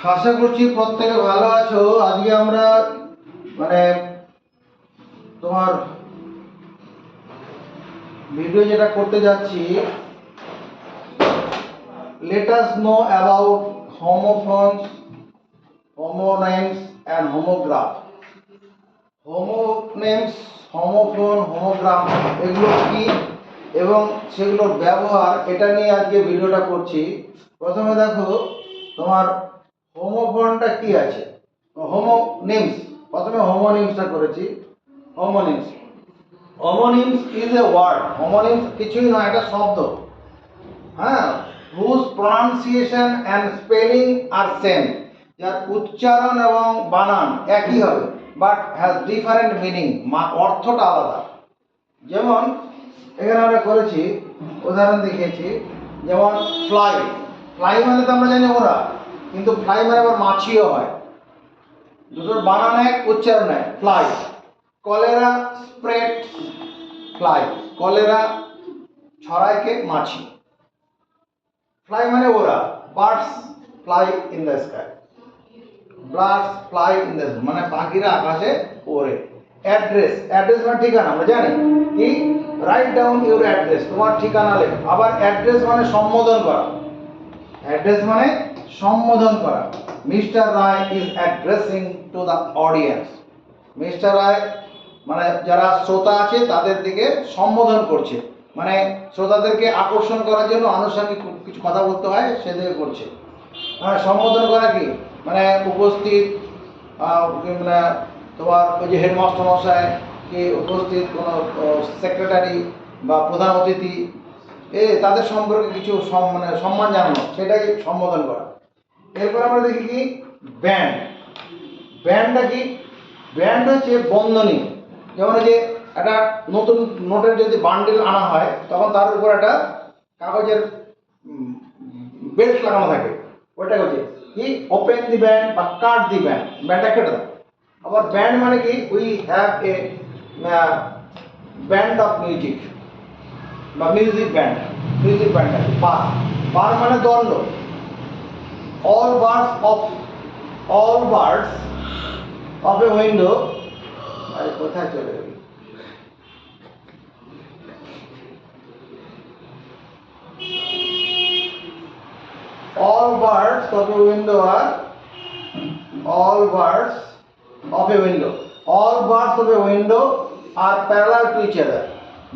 আশা করছি প্রত্যেকে ভালো আছো। আজকে আমরা মানে তোমার ভিডিও যেটা করতে যাচ্ছি, let us know about homophones, homonyms and homograph. Homonyms, homophone, homograph এগুলো কি এবং সেগুলোর ব্যবহার, এটা নিয়ে আজকে ভিডিওটা করছি। প্রথমে দেখো তোমার হোমোফোনটা কি আছে, হোমোনিমস। প্রথমে হোমোনিমসটা করেছি। হোমোনিমস, হোমোনিমস ইজ এ ওয়ার্ড। হোমোনিমস কিছুই নয়, একটা শব্দ, হ্যাঁ, whose pronunciation and spelling are same, যার উচ্চারণ এবং বানান একই হবে, বাট হ্যাজ ডিফারেন্ট মিনিং, অর্থটা আলাদা। যেমন এখানে আমরা করেছি, উদাহরণ দেখিয়েছি, যেমন ফ্লাই। ফ্লাই মানে তো আমরা জানি ওরা, কিন্তু ফ্লাই মানে আবার মাছিও হয়, দুটোর বানান এক, উচ্চারণ এক। Fly, cholera spread fly, cholera ছড়ায়কে মাছি। ফ্লাই মানে ওরা, birds fly in the sky, birds fly in the sky মানে পাখিরা আকাশে ওড়ে। অ্যাড্রেস, অ্যাড্রেস মানে ঠিকানা, আমরা জানি কি, রাইট ডাউন ইউর অ্যাড্রেস, তোমার ঠিকানা লেখ। আবার অ্যাড্রেস মানে সম্বোধন করা, অ্যাড্রেস মানে সম্বোধন করা। Mister Roy is addressing to the audience, mister Roy মানে যারা শ্রোতা আছে তাদের দিকে সম্বোধন করছে, মানে শ্রোতাদেরকে আকর্ষণ করার জন্য আনুষঙ্গিক কিছু কথা বলতে হয়, সেদিকে করছে। হ্যাঁ, সম্বোধন করা কি মানে উপস্থিত, মানে তোমার ওই যে হেডমাস্টার মশাই কি উপস্থিত, কোনো সেক্রেটারি বা প্রধান অতিথি, তাদের সম্পর্কে কিছু মানে সম্মান জানানো, সেটাই সম্বোধন করা। এরপর আমরা দেখি কি ব্যান্ড। ব্যান্ডটা কি, ব্যান্ড হচ্ছে বন্ধনী। যেমন যে একটা নতুন নোটের যদি বান্ডেল আনা হয়, তখন তার উপর একটা কাগজের বেল্ট লাগানো থাকে, ওইটা হচ্ছে কি ওপেন দি ব্যান্ড বা কাট দি ব্যান্ড, ব্যান্ডটা কেটে দাও। আবার ব্যান্ড মানে কি, we have a band of music বা মিউজিক ব্যান্ড, মিউজিক ব্যান্ড। বার, বার মানে দণ্ড। all birds of a window, আরে কোথায় চলে গেল, all birds of a window are, all birds of a window, all birds of a window are parallel to each other.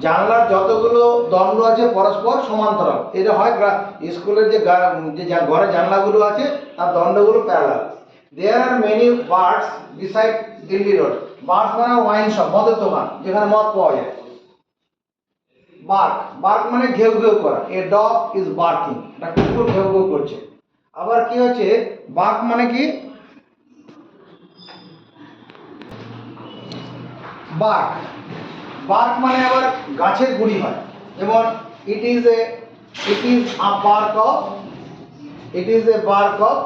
জানলার যতগুলো দণ্ড আছে পরস্পর সমান্তরাল। এটা হয় স্কুলের যে ঘরে জানলাগুলো আছে তার দণ্ডগুলো parallel. There are many birds beside Delhi road. Birds মানে ওয়াইন শপ, মদের দোকান, যেখানে মদ পাওয়া যায়। বার্ক, বার্ক মানে ঘেউ ঘেউ করা। এ ডগ ইজ বার্কিং, একটা কুকুর ঘেউ ঘেউ করছে। আবার কি হচ্ছে, বার্ক মানে কি, বার্ক, বার্ক মানে আবার গাছের গুড়ি হয়। যেমন it is a bark of, it is a bark of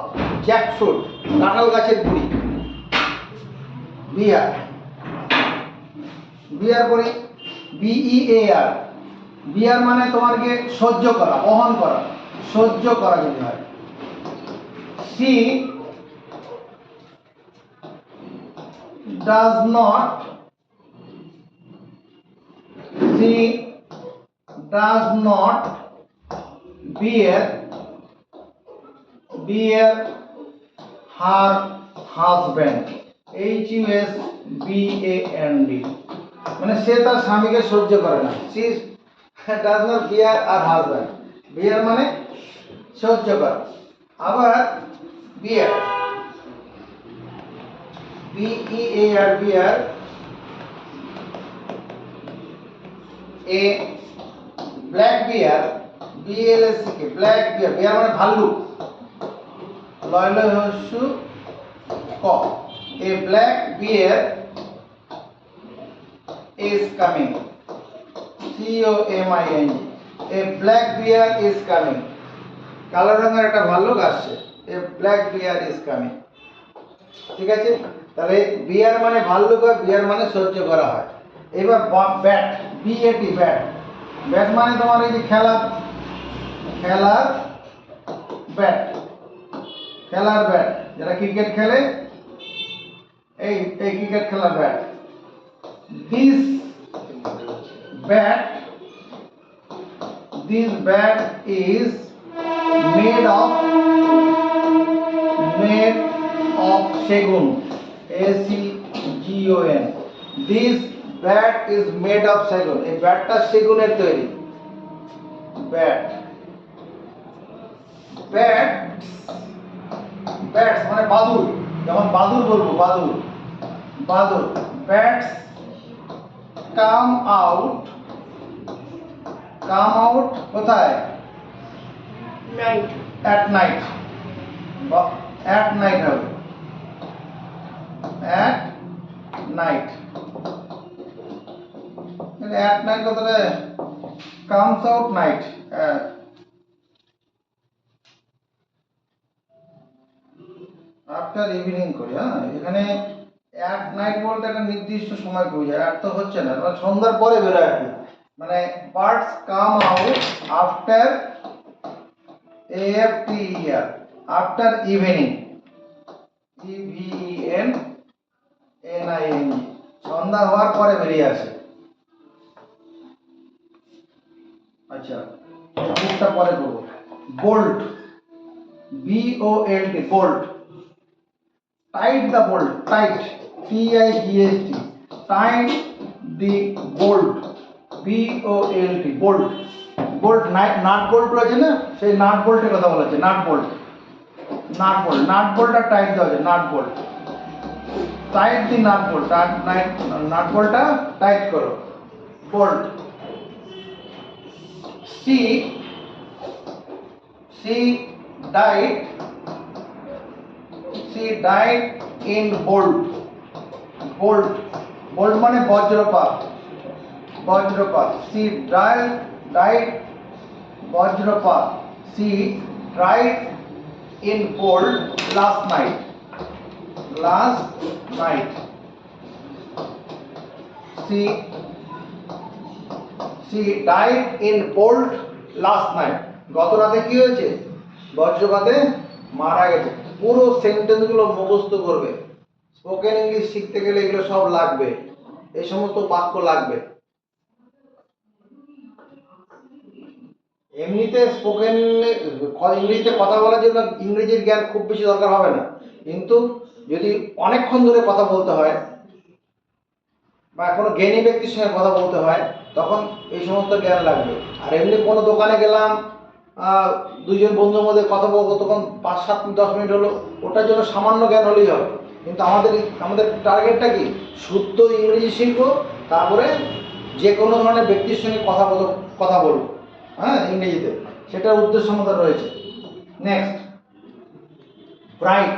jackfruit, কাঁঠাল গাছের গুড়ি। বিয়ার, বিয়ার করি BEAR, বিয়ার মানে তোমাকে সহ্য করা, বহন করা, সহ্য করা যদি হয়। She does not, she does not bear her husband, HUSBAND মানে সে তার স্বামীকে সহ্য করে না। she does not bear her husband, bear মানে সহ্য করা। আবার bear, BEAR, bear a black bear, BLACK, black bear, bear মানে ভাল্লুক, লয়ল হস্যু ক। a black bear is coming, COMING, a black bear is coming, কালো রঙের একটা ভাল্লুক আসছে, a black bear is coming। ঠিক আছে, তাহলে বিয়ার মানে ভাল্লুক হয়, বিয়ার মানে সহ্য করা হয়। এবার ব্যাট, BAT, ব্যাট, ব্যাট মানে তোমার এই যে খেলার ব্যাট, খেলার ব্যাট, যারা ক্রিকেট খেলে এই এই ক্রিকেট খেলার bat. This bat this bat is made of segun, segun. This bat is made of segun. এই ব্যাটটা সেগুনের তৈরি। ব্যাট ব্যাট ব্যাটস মানে বাদুর, যেমন বাদুর বলবো, বাদুর বাদুর। ব্যাটস কাম আউট কোথায়? Night. At night, at night হবে, অ্যাট নাইট। অ্যাট নাইট কথাটা comes out night. After evening করি। হ্যাঁ, এখানে অ্যাট নাইট বলতে একটা নির্দিষ্ট সময় বোঝায়, অ্যাট তো হচ্ছে না, মানে সন্ধ্যার পরে বেরোয় আর কি। মানে birds come out after AFTER, after evening, EVENING, সন্ধ্যা হওয়ার পরে বেরিয়ে আসে। আচ্ছা, বুকটা পরে করবো। Bolt, BOLT, bolt. Tight the bolt, tight, TIGHT, tight the bolt, BOLT, bolt. Bolt nut bolt রয়েছে না, সেই নাট বোল্টের কথা বলা হচ্ছে। নাট বোল্ট, নাট বোল্টটা টাইট দেওয়া আছে, নাট বোল্ট। টাইট দি নাট বোল্ট, নাট বোল্টটা টাইট করো, bolt. She died in bolt, bolt মানে বজ্রপাত, she died বজ্রপাত, she died in bolt last night, she died in bolt last night, গত রাতে কি হয়েছে? বজ্রপাতে মারা গেছে। পুরো সেন্টেন্সগুলো মুখস্থ করবে। স্পোকেন ইংলিশ শিখতে গেলে এগুলো সব লাগবে, এই সমস্ত বাক্য লাগবে। এমনিতে স্পোকেন ইংলিশে কথা বলার জন্য ইংরেজির জ্ঞান খুব বেশি দরকার হবে না, কিন্তু যদি অনেকক্ষণ ধরে কথা বলতে হয় বা কোনো জ্ঞানী ব্যক্তির সঙ্গে কথা বলতে হয়, তখন এই সমস্ত জ্ঞান লাগবে। আর এমনি কোনো দোকানে গেলাম, দুইজন বন্ধুর মধ্যে কথা বলবো, তখন 5-7-10 মিনিট হলো, ওটার জন্য সামান্য জ্ঞান হলেই হবে। কিন্তু আমাদের টার্গেটটা কি? শুদ্ধ ইংরেজি শিখবো, তারপরে যে কোনো ধরনের ব্যক্তির সঙ্গে কথা বলবো, হ্যাঁ, ইংরেজিতে। সেটার উদ্দেশ্য আমাদের রয়েছে। Next, bright.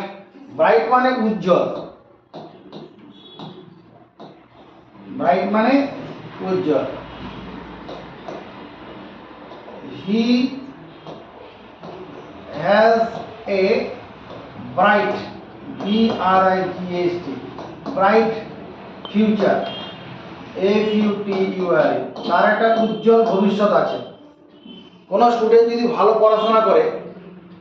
ব্রাইট মানে উজ্জ্বল, ব্রাইট মানে উজ্জ্বল। He has a bright, BRIGHT, bright future, FUTURE, তার একটা উজ্জ্বল ভবিষ্যৎ আছে। কোনো স্টুডেন্ট যদি ভালো পড়াশোনা করে,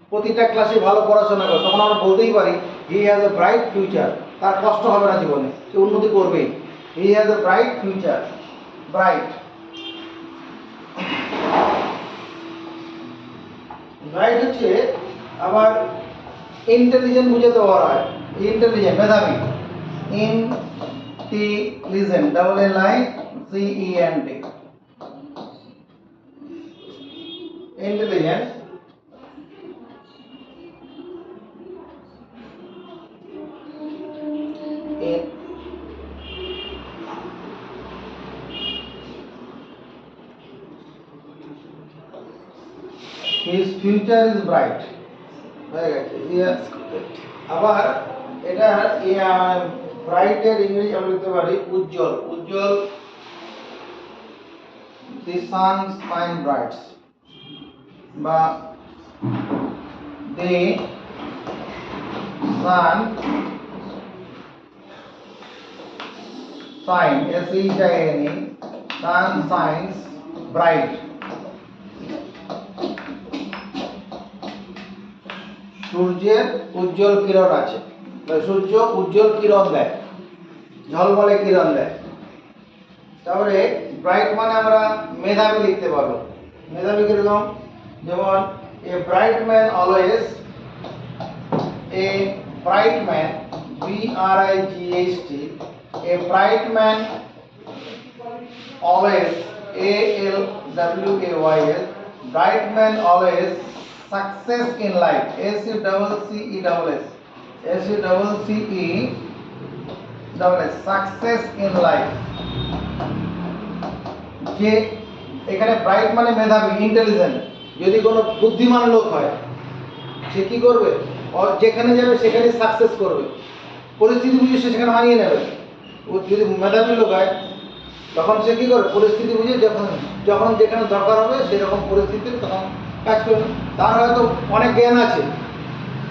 প্রতিটা ক্লাসে ভালো পড়াশোনা করে, তখন আমরা বলতেই পারি he has a bright future, তার কষ্ট হবে না জীবনে, সে উন্নতি করবেই। He has a bright future, bright. Bright হচ্ছে আবার ইন্টেলিজেন্ট বুঝাতে বলা হয়, ইন্টেলিজেন্ট, মেধাবী। Intelligent, AALICENT, intelligent. His future is bright, হয়ে গেছে। আবার এটা ব্রাইটের ইংরেজি আমরা লিখতে পারি উজ্জ্বল, উজ্জ্বল। দি সান শাইন ব্রাইটস, বা the sun shine, SHINE, sun shines bright. সূর্যের উজ্জ্বল কিরণ আছে, সূর্য উজ্জ্বল কিরণ দেয়, ঝলমলে কিরণ দেয়। তারপরে ব্রাইট মানে আমরা মেধাবী লিখতে পারবো। মেধাবী কিরকম, যেমন a bright man always, a bright man, BRIGHT, a bright man always, ALWAYS, bright man always, success in life, SUCCESS, success in life। যে এখানে ব্রাইট মানে মেধাবী, ইন্টেলিজেন্ট। যদি কোনো বুদ্ধিমান লোক হয় সে কি করবে, যেখানে যাবে সেখানে সাকসেস করবে, পরিস্থিতি বুঝে সে সেখানে মানিয়ে নেবে। ও যদি মেধাবী লোক হয় তখন সে কী করে, পরিস্থিতি বুঝে যখন যখন যেখানে দরকার হবে সেরকম পরিস্থিতিতে তখন কাজ করবে। তার হয়তো অনেক জ্ঞান আছে,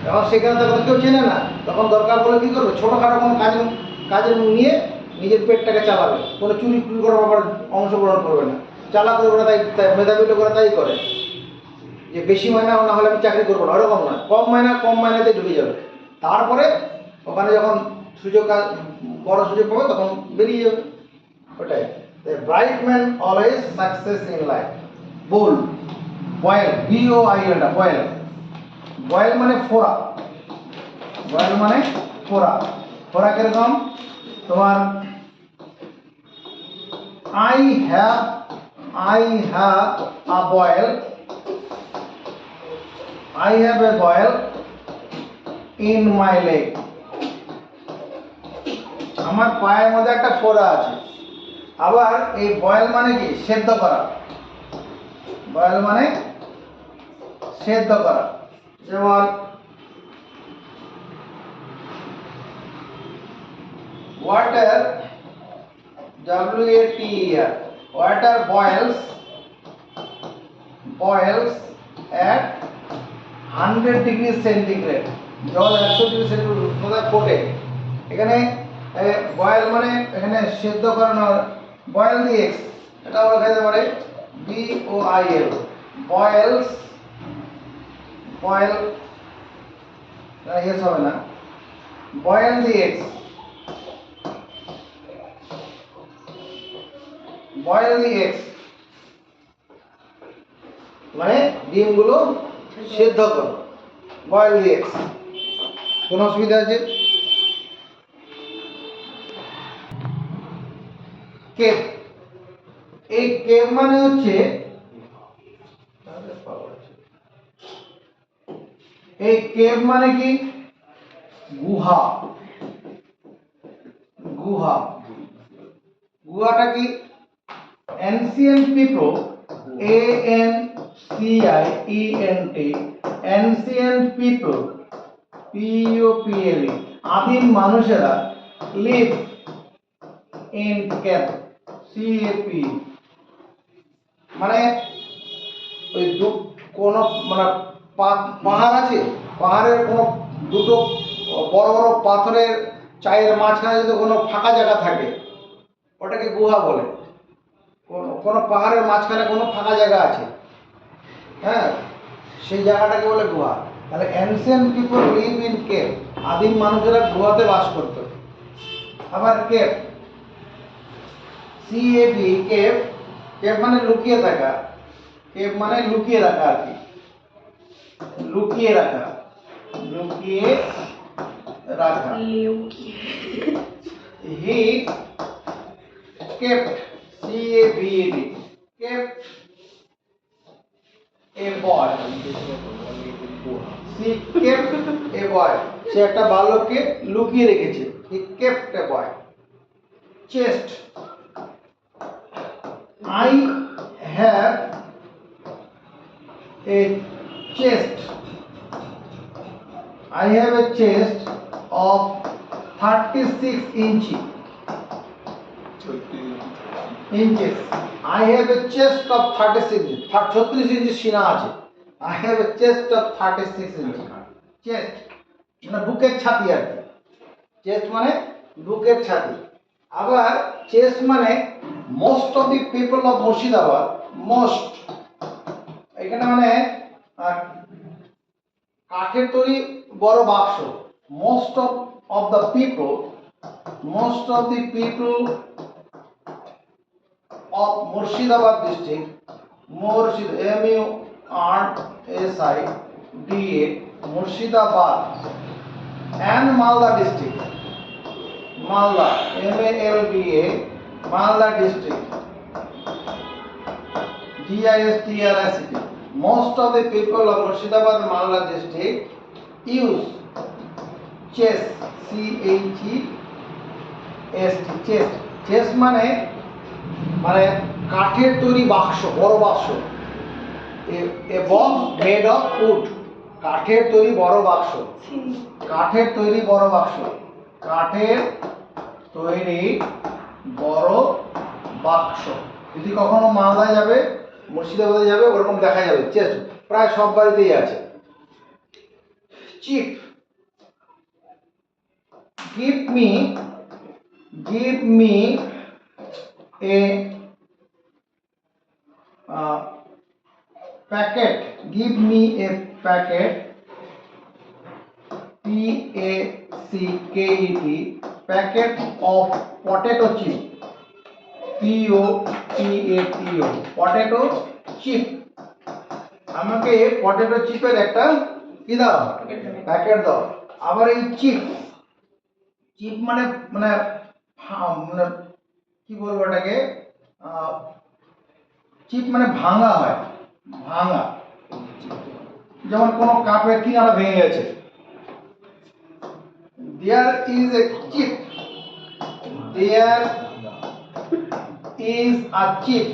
এখন সেখানে তখন কেউ চেনে না, তখন দরকার বলে কী করবে, ছোটোখাটো কোনো কাজে নিয়ে নিজের পেটটাকে চালাবে, কোনো চুরি করার ব্যাপার অংশগ্রহণ করবে না, চালাক করবে না। তাই মেধাবী লোকেরা তাই করে, যে বেশি মাইনা না হলে আমি চাকরি করবো না, ওরকম না, কম মাইনাতে ঢুকে যাবে। তারপরে ওখানে যখন বড় সুযোগ পাবে তখন বেরিয়ে যাবে। ওটাই bright man always success in life. Bold, boil, BOIL, boil, boil মানে ফোড়া, বয়েল মানে ফোড়া। ফোড়া কিরকম, তোমার I have a boil, I have a boil in my leg, আমার পায়ের মধ্যে একটা ফোড়া আছে। আবার এই বয়েল মানে কি, সেদ্ধ করা, বয়েল মানে সেদ্ধ করা। যেমন water, WATER, water বয়েলস at 100 degree centigrade, জল 100 ডিগ্রি সেন্টিগ্রেড উষ্ণতায় ফোটে। এখানে বয়েল মানে এখানে সেদ্ধ করানো, বয়েল দি এক্স, এটা আমরা খেতে পারে BOIL, বয়েলস, বয়েল ইয়েস হবে না, বয়েল দি এক্স, বয়েল দি এক্স মানে ডিমগুলো সেদ্ধ করো, বয়েল দি এক্স। কোনো অসুবিধা আছে? কেপ, এই কেপ মানে হচ্ছে, এই কেপ মানে কি, গুহা, গুহা। গুহাটা কি, ancient people, ANCIENT, ancient people, POPLE, আদিম মানুষেরা live in cave, CAP, মানে ওই কোনো মানে পাহাড় আছে, পাহাড়ের কোনো দুটো বড় বড় পাথরের চায়ের মাঝখানে যদি কোনো ফাঁকা জায়গা থাকে ওটাকে গুহা বলে। কোনো পাহাড়ের মাঝখানে কোনো ফাঁকা জায়গা আছে, হ্যাঁ, সেই জায়গাটাকে বলে গুহা। তাহলে ancient people live in cave, আদিম মানুষেরা গুহাতে বাস করত। আবার কেভ, CAV, কেভ, কেভ মানে লুকিয়ে থাকা, কেভ মানে লুকিয়ে রাখা আর কি, লুকিয়ে রাখা, লুকিয়ে রাখা। He kept, CAVED, kept a boy, he kept a boy, সে একটা বালককে লুকিয়ে রেখেছে, he kept a boy। Chest, I have a chest, I have a chest of 36 inches, I have a chest of 36 inches, 36 inches সিনা আছে, I have a chest of 36 inches, chest মানে বুকের ছাতি আর কি, chest মানে বুকের ছাতি। আবার চেস্ট মানে most of the people of Murshidabad, most এখানে মানে কাঠের তৈরি বড় বাক্স। Most of the people of Murshidabad district, Murshidabad, Murshidabad and Malda district, Malda, Malda, Malda district, DISTRICT. Most of the people of Murshidabad and Malda district use chest, chest. Chest মানে কাঠের তৈরি বাক্স, বড় বাক্স। এ বক্স মেড অফ উড, কাঠের তৈরি বড় বাক্স, কাঠের তৈরি বড় বাক্স, কাঠের তৈরি বড় বাক্স। যদি কখনো মালদায় যাবে, মুর্শিদাবাদে যাবে, ওরকম দেখা যাবে। চেস্ট প্রায় সব বাড়িতেই আছে। Chip, give me a packet, give me a packet, PACKET, packet of potato chip, POTATO, potato chip। আমাকে পটেটো চিপের একটা কি দাও, প্যাকেট দাও। আবার এই চিপ, চিপ মানে মানে মানে কি বলবো এটাকে, চিপ মানে ভাঙা হয়, ভাঙা। যেমন কোনো কাপের কিনারা ভেঙে গেছে। There is a chip, there is a chip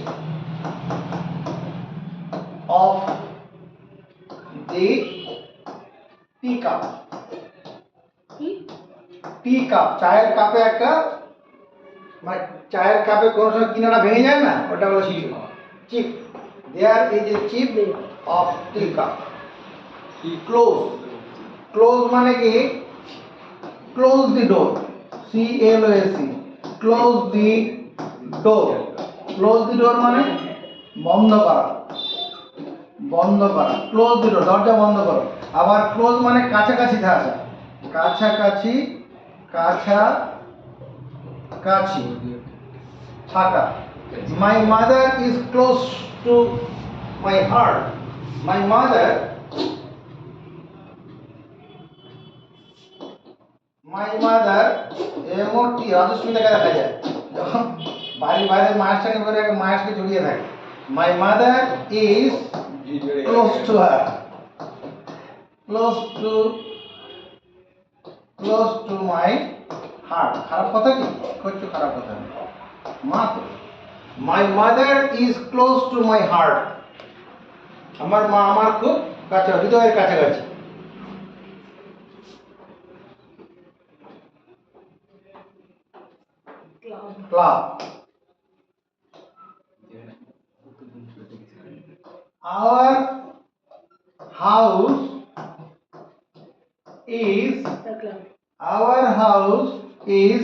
of the teacup, teacup, চায়ের কাপে একটা, মানে চায়ের কাপে কোনো সময় কিনারা ভেঙে যায় না, ওটা হলো chip. There is a chip of teacup. Close, close মানে কি, close the door, CLOSE, close the door, close the door মানে বন্ধ করা, বন্ধ করা, close the door, দরজা বন্ধ করো। আবার ক্লোজ মানে কাছাকাছি থাকা, কাছাকাছি, কাছাকাছি থাকা। My mother is close to my heart. My mother, এমটি রাজস্মিতাকে দেখা যায় যখন বাড়ি বাইরে মায়ের সঙ্গে করে মায়ের সঙ্গে জড়িয়ে থাকে। My mother is close to her, close to my heart. খারাপ কথা কি করছো, খারাপ কথা না, মা তো। My mother is close to my heart. আমার মা আমার খুব কাছে, হৃদয়ের কাছাকাছি। Club. Our house is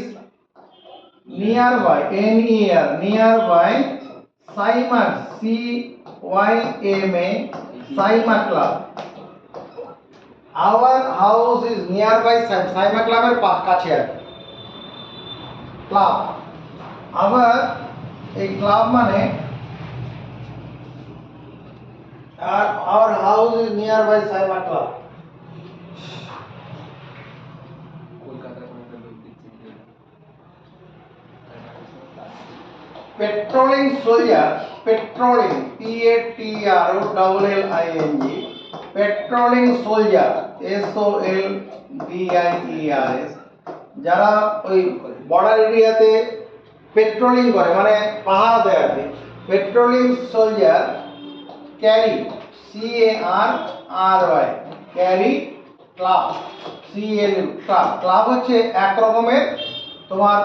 nearby, nearby Saima, CYMA, Saima Club. Our house is nearby Saima Club এর কাছে আছে ক্লাব। আবার এই ক্লাব মানে our house is nearby Saima Club. Patrolling soldier, patrolling, PATROLLING, patrolling soldier, SOLDIERS, যারা ওই border এরিয়াতে patrolling করে মানে পাহারা দেয় আর কি। Patrolling soldier carry, CARRY, carry club, CL club. Club হচ্ছে এক রকমের তোমার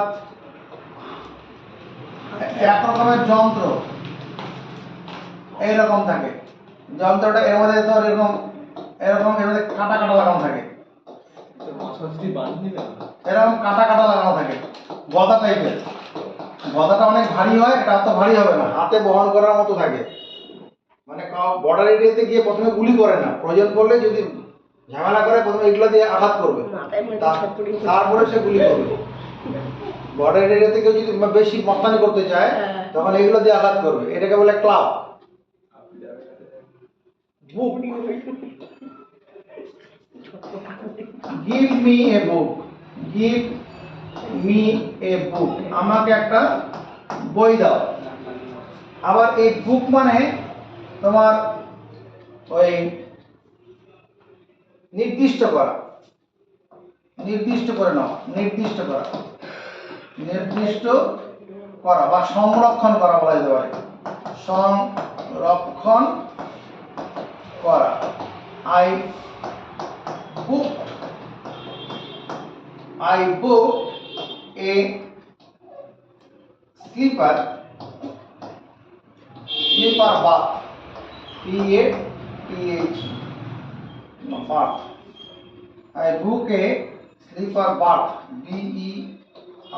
এক রকমের যন্ত্র, এইরকম থাকে যন্ত্রটা। এর মধ্যে তো এরকম এরকম এর মধ্যে কাটা কাটা লাগানো থাকে, এরকম কাটা কাটা লাগানো থাকে, গদা টাইপের। গদাটা অনেক ভারী হয়, এটা অত ভারী হবে না, হাতে বহন করার মতো থাকে। মানে বর্ডার এরিয়াতে গিয়ে প্রথমে গুলি করে না, প্রয়োজন পড়লে যদি ঝামেলা করে প্রথমে এগুলো দিয়ে আঘাত করবে, মাথায় মধ্যে তা- ছটপটি করে। তারপরে সে গুলি করবে। বর্ডার এরিয়া থেকে যদি বেশি মস্তানি করতে চায় হ্যাঁ। তখন এগুলো দিয়ে আঘাত করবে, এটাকে বলে club. Book, give me a book, give me a book, আমাকে একটা বই দাও। আবার এই বুক মানে তোমার ওই নির্দিষ্ট করা, নির্দিষ্ট করে নাও, নির্দিষ্ট করা, নির্দিষ্ট করা বা সংরক্ষণ করা বলা যেতে পারে, সংরক্ষণ করা। I book, I booked a sleeper bath, P-A-T-H, bath. I booked a sleeper bath, B-E-R-T-H,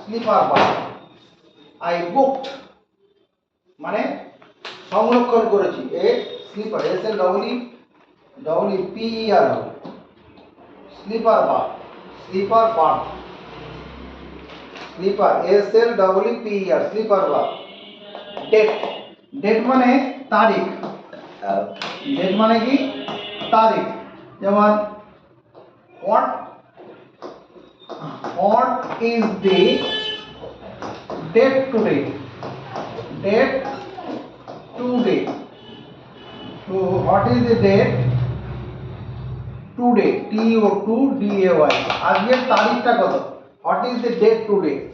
sleeper bath. I booked মানে সংরক্ষণ করেছি, a sleeper, S L W P E R হবে, sleeper berth, sleeper berth, sleeper, S L W P E R, sleeper berth. Date, date মানে তারিখ, date মানে কি তারিখ, যেমন what is the date today, date today, তো what is the date today, TO2DAY, আজকের তারিখটা কত, what is the date today.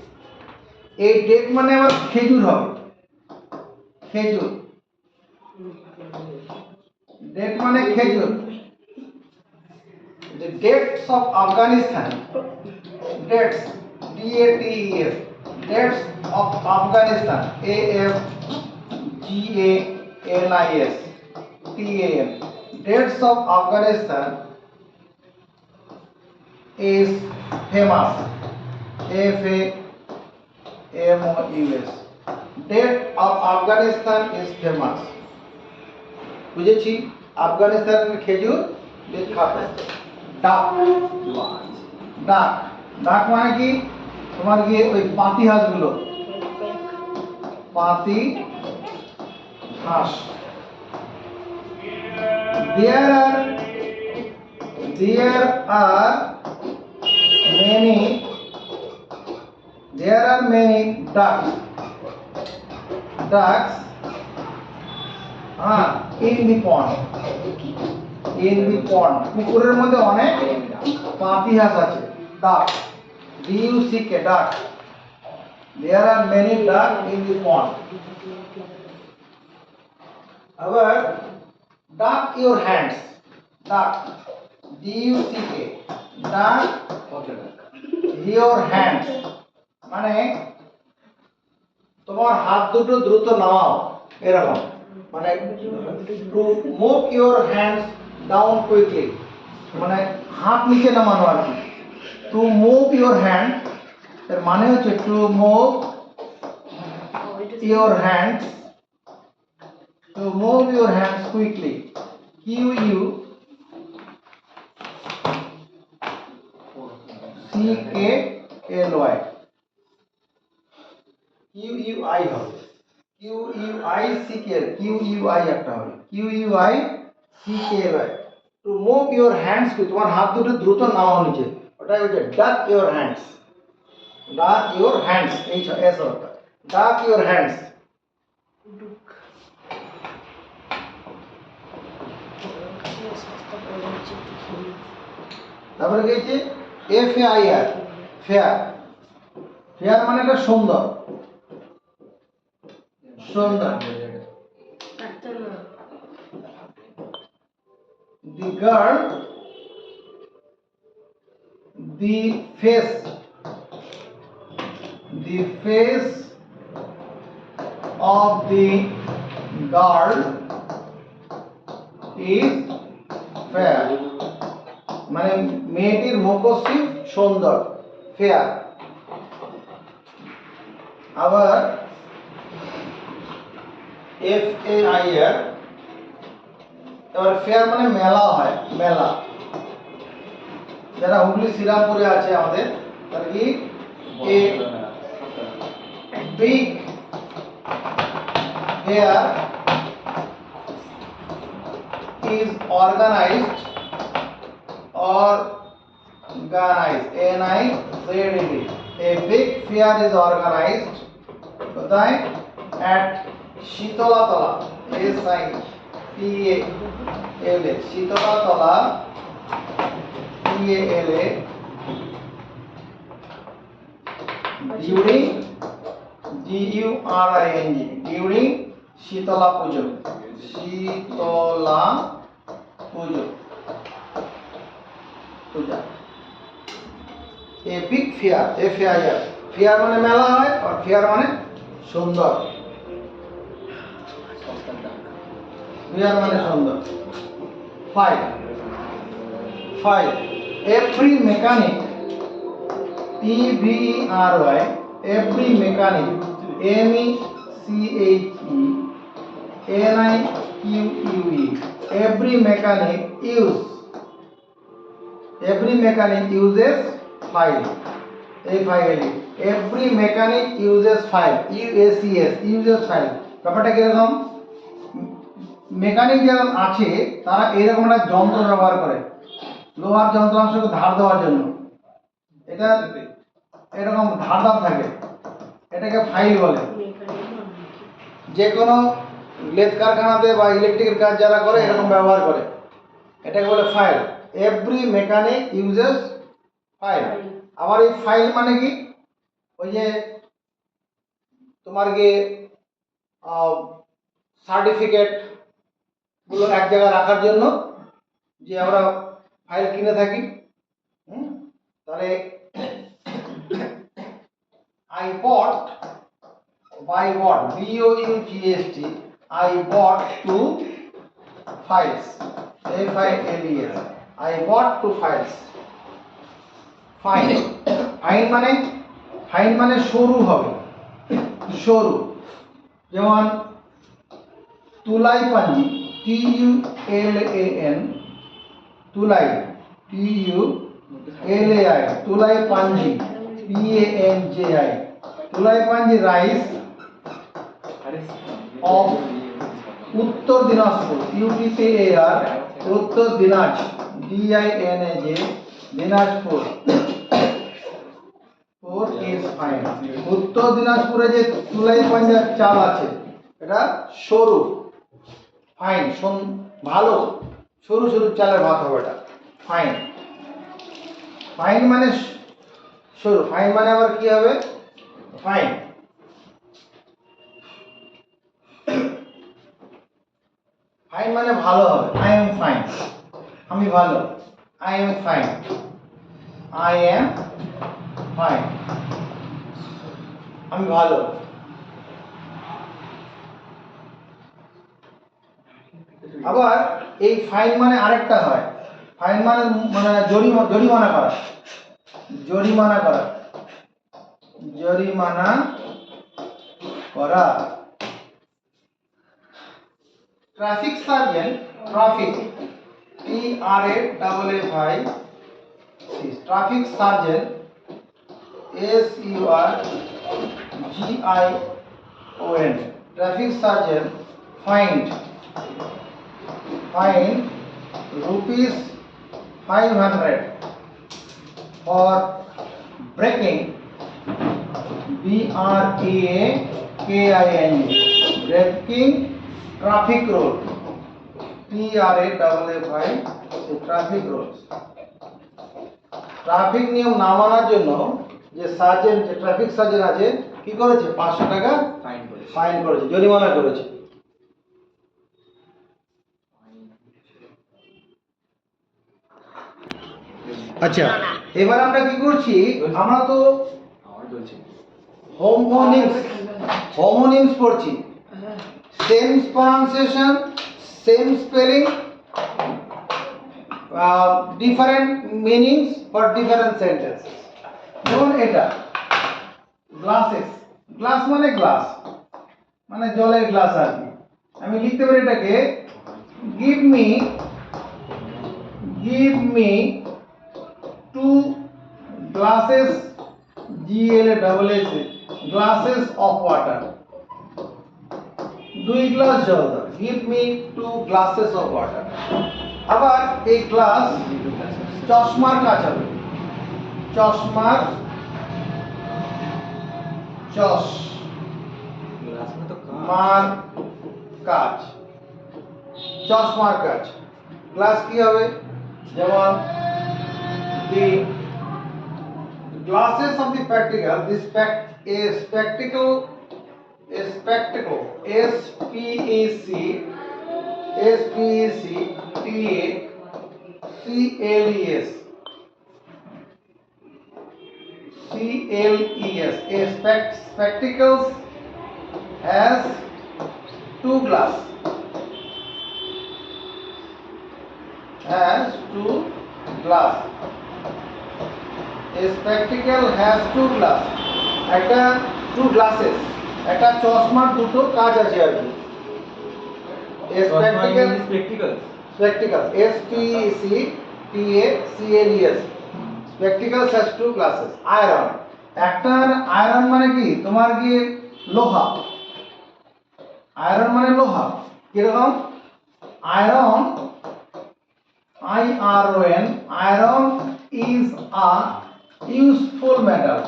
এই ডেট মানে আবার খেজুর হবে, খেজুর, ডেট মানে খেজুর। The dates of Afghanistan, dates, DATES, dates of Afghanistan, AFGANIS, TAN, dates of Afghanistan is famous, FAMOUS, date of Afghanistan is famous, বুঝেছি, আফগানিস্তানের খেজুর বিখ্যাত। ডাক, ডাক, ডাক মানে কি তোমার গিয়ে ওই পাতি হাঁসগুলো, পাতি হাঁস। There are many ducks, in the pond, in the pond, পুকুরের মধ্যে অনেক পাতি হাঁস আছে, ডাক, DUCK, ডাক। There are many duck in the pond. আবার duck your hands, duck, DUCK, duck your hands মানে তোমার হাত দুটো দ্রুত নামাও, এরকম মানে to move your hands down quickly, মানে হাত নিচে নামানো আর কি। টু মুভ ইউর হ্যান্ড এর মানে হচ্ছে to move your hands, to move your hands quickly, QUICKLY, QUI হবে, QUICKL, একটা হবে, QUICKLY, to move your hands, তোমার হাত দুটো দ্রুত নামাও নিচে, ওটাই হচ্ছে ডাক ইউর হ্যান্ডস, ডাক ইউর হ্যান্ডস, এই এস ওটা, ডাক ইউর হ্যান্ডস। তারপরে গেছে FAIR, ফেয়ার, ফেয়ার মানে এটা সুন্দর, সুন্দর। The girl, the face of the girl is fair, মানে মেয়েটির মুখশ্রী সুন্দর, ফেয়ার। আবার FAIR, এবার ফেয়ার মানে মেলা হয়, মেলা। যারা হুগলি শ্রীরামপুরে আছে আমাদের, তার কি এ big fair is organized NIZED. A big fair is organized কোথায়? at Sitalatala, SITALA, Sitalatala TALA during during Sitala পুজো, শীতলা পুজো, পূজা। A big fair, a fair, fair মানে মেলা হয়, আর ফেয়ার মানে সুন্দর, ফেয়ার মানে সুন্দর। Five, every mechanic, EVRY, every mechanic, MECHENIQUE, every mechanic uses file, FILE, every mechanic uses file, uses file। ব্যাপারটা কিরকম? মেকানিক যারা আছে তারা এরকম একটা যন্ত্র ব্যবহার করে লোহার যন্ত্রাংশকে ধার দেওয়ার জন্য। এটা এরকম ধারদার থাকে, এটাকে ফাইল বলে। যে কোনো লেদ কারখানাতে বা ইলেকট্রিকের কাজ যারা করে এরকম ব্যবহার করে, এটাকে বলে file. Every mechanic uses file. আবার এই ফাইল মানে কি? ওই যে তোমার কি সার্টিফিকেট গুলো এক জায়গায় রাখার জন্য যে আমরা ফাইল কিনে থাকি, তাহলে I bought, by what, BOUGST, I bought two files, FILES, I bought two files। Fine, fine মানে সরু হবে, সরু। যেমন Tulai Panji, TULAN, Tulai, TULAI, Tulai Panji, PANJI, Tulai Panji rice of Uttar Dinajpur, UTTAR, উত্তর দিনাজ, DINAJ, দিনাজপুর is fine। উত্তর দিনাজপুরে যে তুলাই পাঞ্জার চাল আছে এটা সরু, ফাইন, ভালো, সরু সরু চালের ভাত হবে এটা ফাইন। ফাইন মানে সরু, ফাইন মানে আবার কি হবে? ফাইন। ফাইন মানে ভালো হবে, আই এম ফাইন, আমি ভালো, I am fine, I am fine, আমি ভালো। আবার এই ফাইন মানে আরেকটা হয়, ফাইন মানে মানে জরিমানা করা, জরিমানা করা, জরিমানা করা। Traffic sergeant, traffic, TRAFFIC, traffic sergeant, SURGION, traffic sergeant find ₹500 for breaking, BREAKING, breaking traffic rule, TRAFFIC, traffic rules. Traffic নিয়ম না মানার জন্য যে সার্জেন্ট, যে ট্রাফিক সার্জেন্ট আছে কি করেছে? 500 টাকা ফাইন করেছে, জরিমানা করেছে। আচ্ছা, এবার আমরা কি করছি? আমরা তো হোমোনিমস পড়ছি, same pronunciation, same spelling, different meanings for different sentences. যেমন এটা গ্লাসেস, গ্লাস মানে গ্লাস মানে জলের গ্লাস আর কি। আমি লিখতে পারি এটাকে give me 2 glasses glasses of water. 2 glass জল দাও। give me 2 glasses of water. আবার এই গ্লাস চশমার কাজ হবে। চশমার চশমার কাজ। চশমার কাজ। গ্লাস কি হবে? যেমন the glasses of the spectacle, a spectacle, S P E C T A C L E S a spectacles has 2 glass, a spectacle has 2 glass, একটা 2 glasses, একটা চশমার দুটো কাজ আছে আর কি। a spectacles S P E C T A C L E S spectacles has 2 glasses. Iron, একটার iron মানে কি তোমার কি লোহা। আয়রন মানে লোহা। কিরকম? Iron IRON, iron is a useful metal,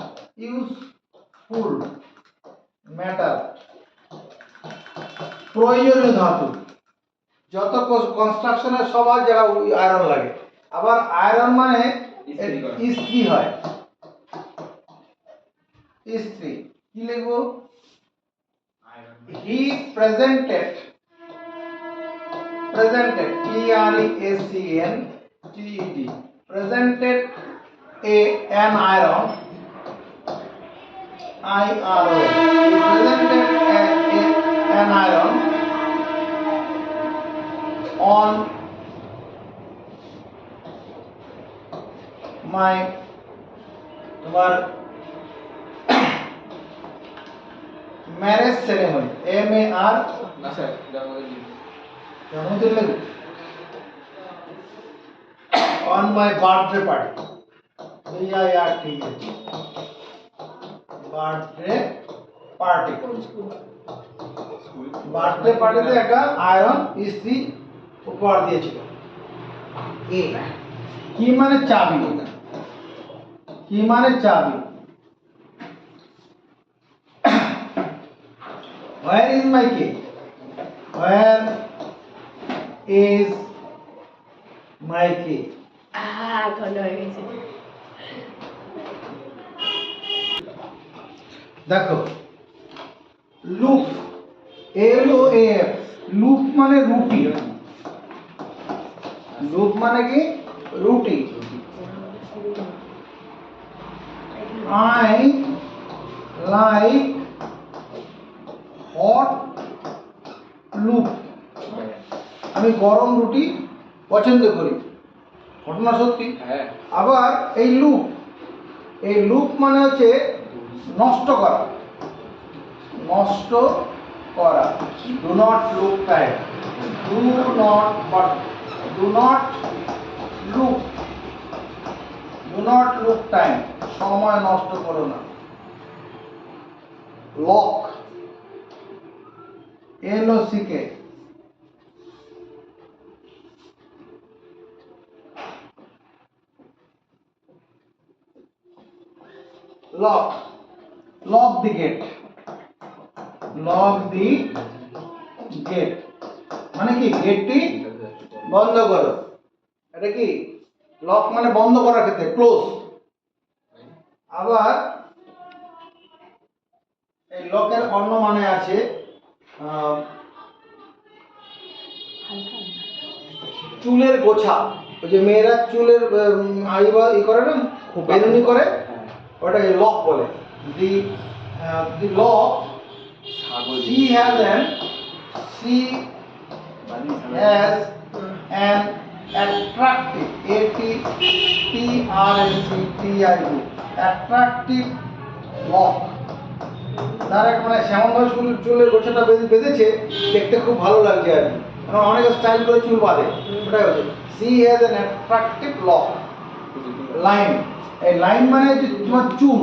প্রয়োজনীয় ধাতু। যত কনস্ট্রাকশনের সবার জায়গায় আয়রন লাগে। আবার আয়রন মানে ইস্ত্রি হয়। ইস্ত্রি কি লিখবো? he presented P R E S C N T E D presented an iron I R O N. He presented an iron on my তোমার ম্যারেজ সেরেমনি MAR না স্যার জন্মদিন লাগবে on my birthday party BIRT birthday party birthday পার্টিতে একটা iron ইস্ত্রি উপহার দিয়েছিল। এ কি মানে চাবি? কি মানে চাবি? Where is my key? Where is my key? এখন হয়ে গেছে। দেখো লুপ LOAF লুপ মানে রুটি। লুপ মানে কি? রুটি। I like hot loop, আমি গরম রুটি পছন্দ করি। ঘটনা সত্যি। হ্যাঁ আবার এই লুপ মানে হচ্ছে নষ্ট করা। নষ্ট করা। Do not look time, do not look time, সময় নষ্ট করো না। Lock LOCK lock the gate, মানে কি গেটটি বন্ধ করো। এটা কি লক মানে বন্ধ করার ক্ষেত্রে ক্লোজ। আবার এই লকের অন্য মানে আছে চুলের গোছা। ওই যে মেয়েরা চুলের ই করে না, বেনুনি করে, ওটাকে লক বলে। দি lock she has an attractive attractive lock। তার এক মানে শ্যামল চুলের গোছাটা বেঁধেছে, দেখতে খুব ভালো লাগছে আর কি। এখন অনেকে স্টাইল করে চুল বাঁধে, ওটাই হচ্ছে she has an attractive lock. Line, এই লাইন মানে হচ্ছে তোমার চুন,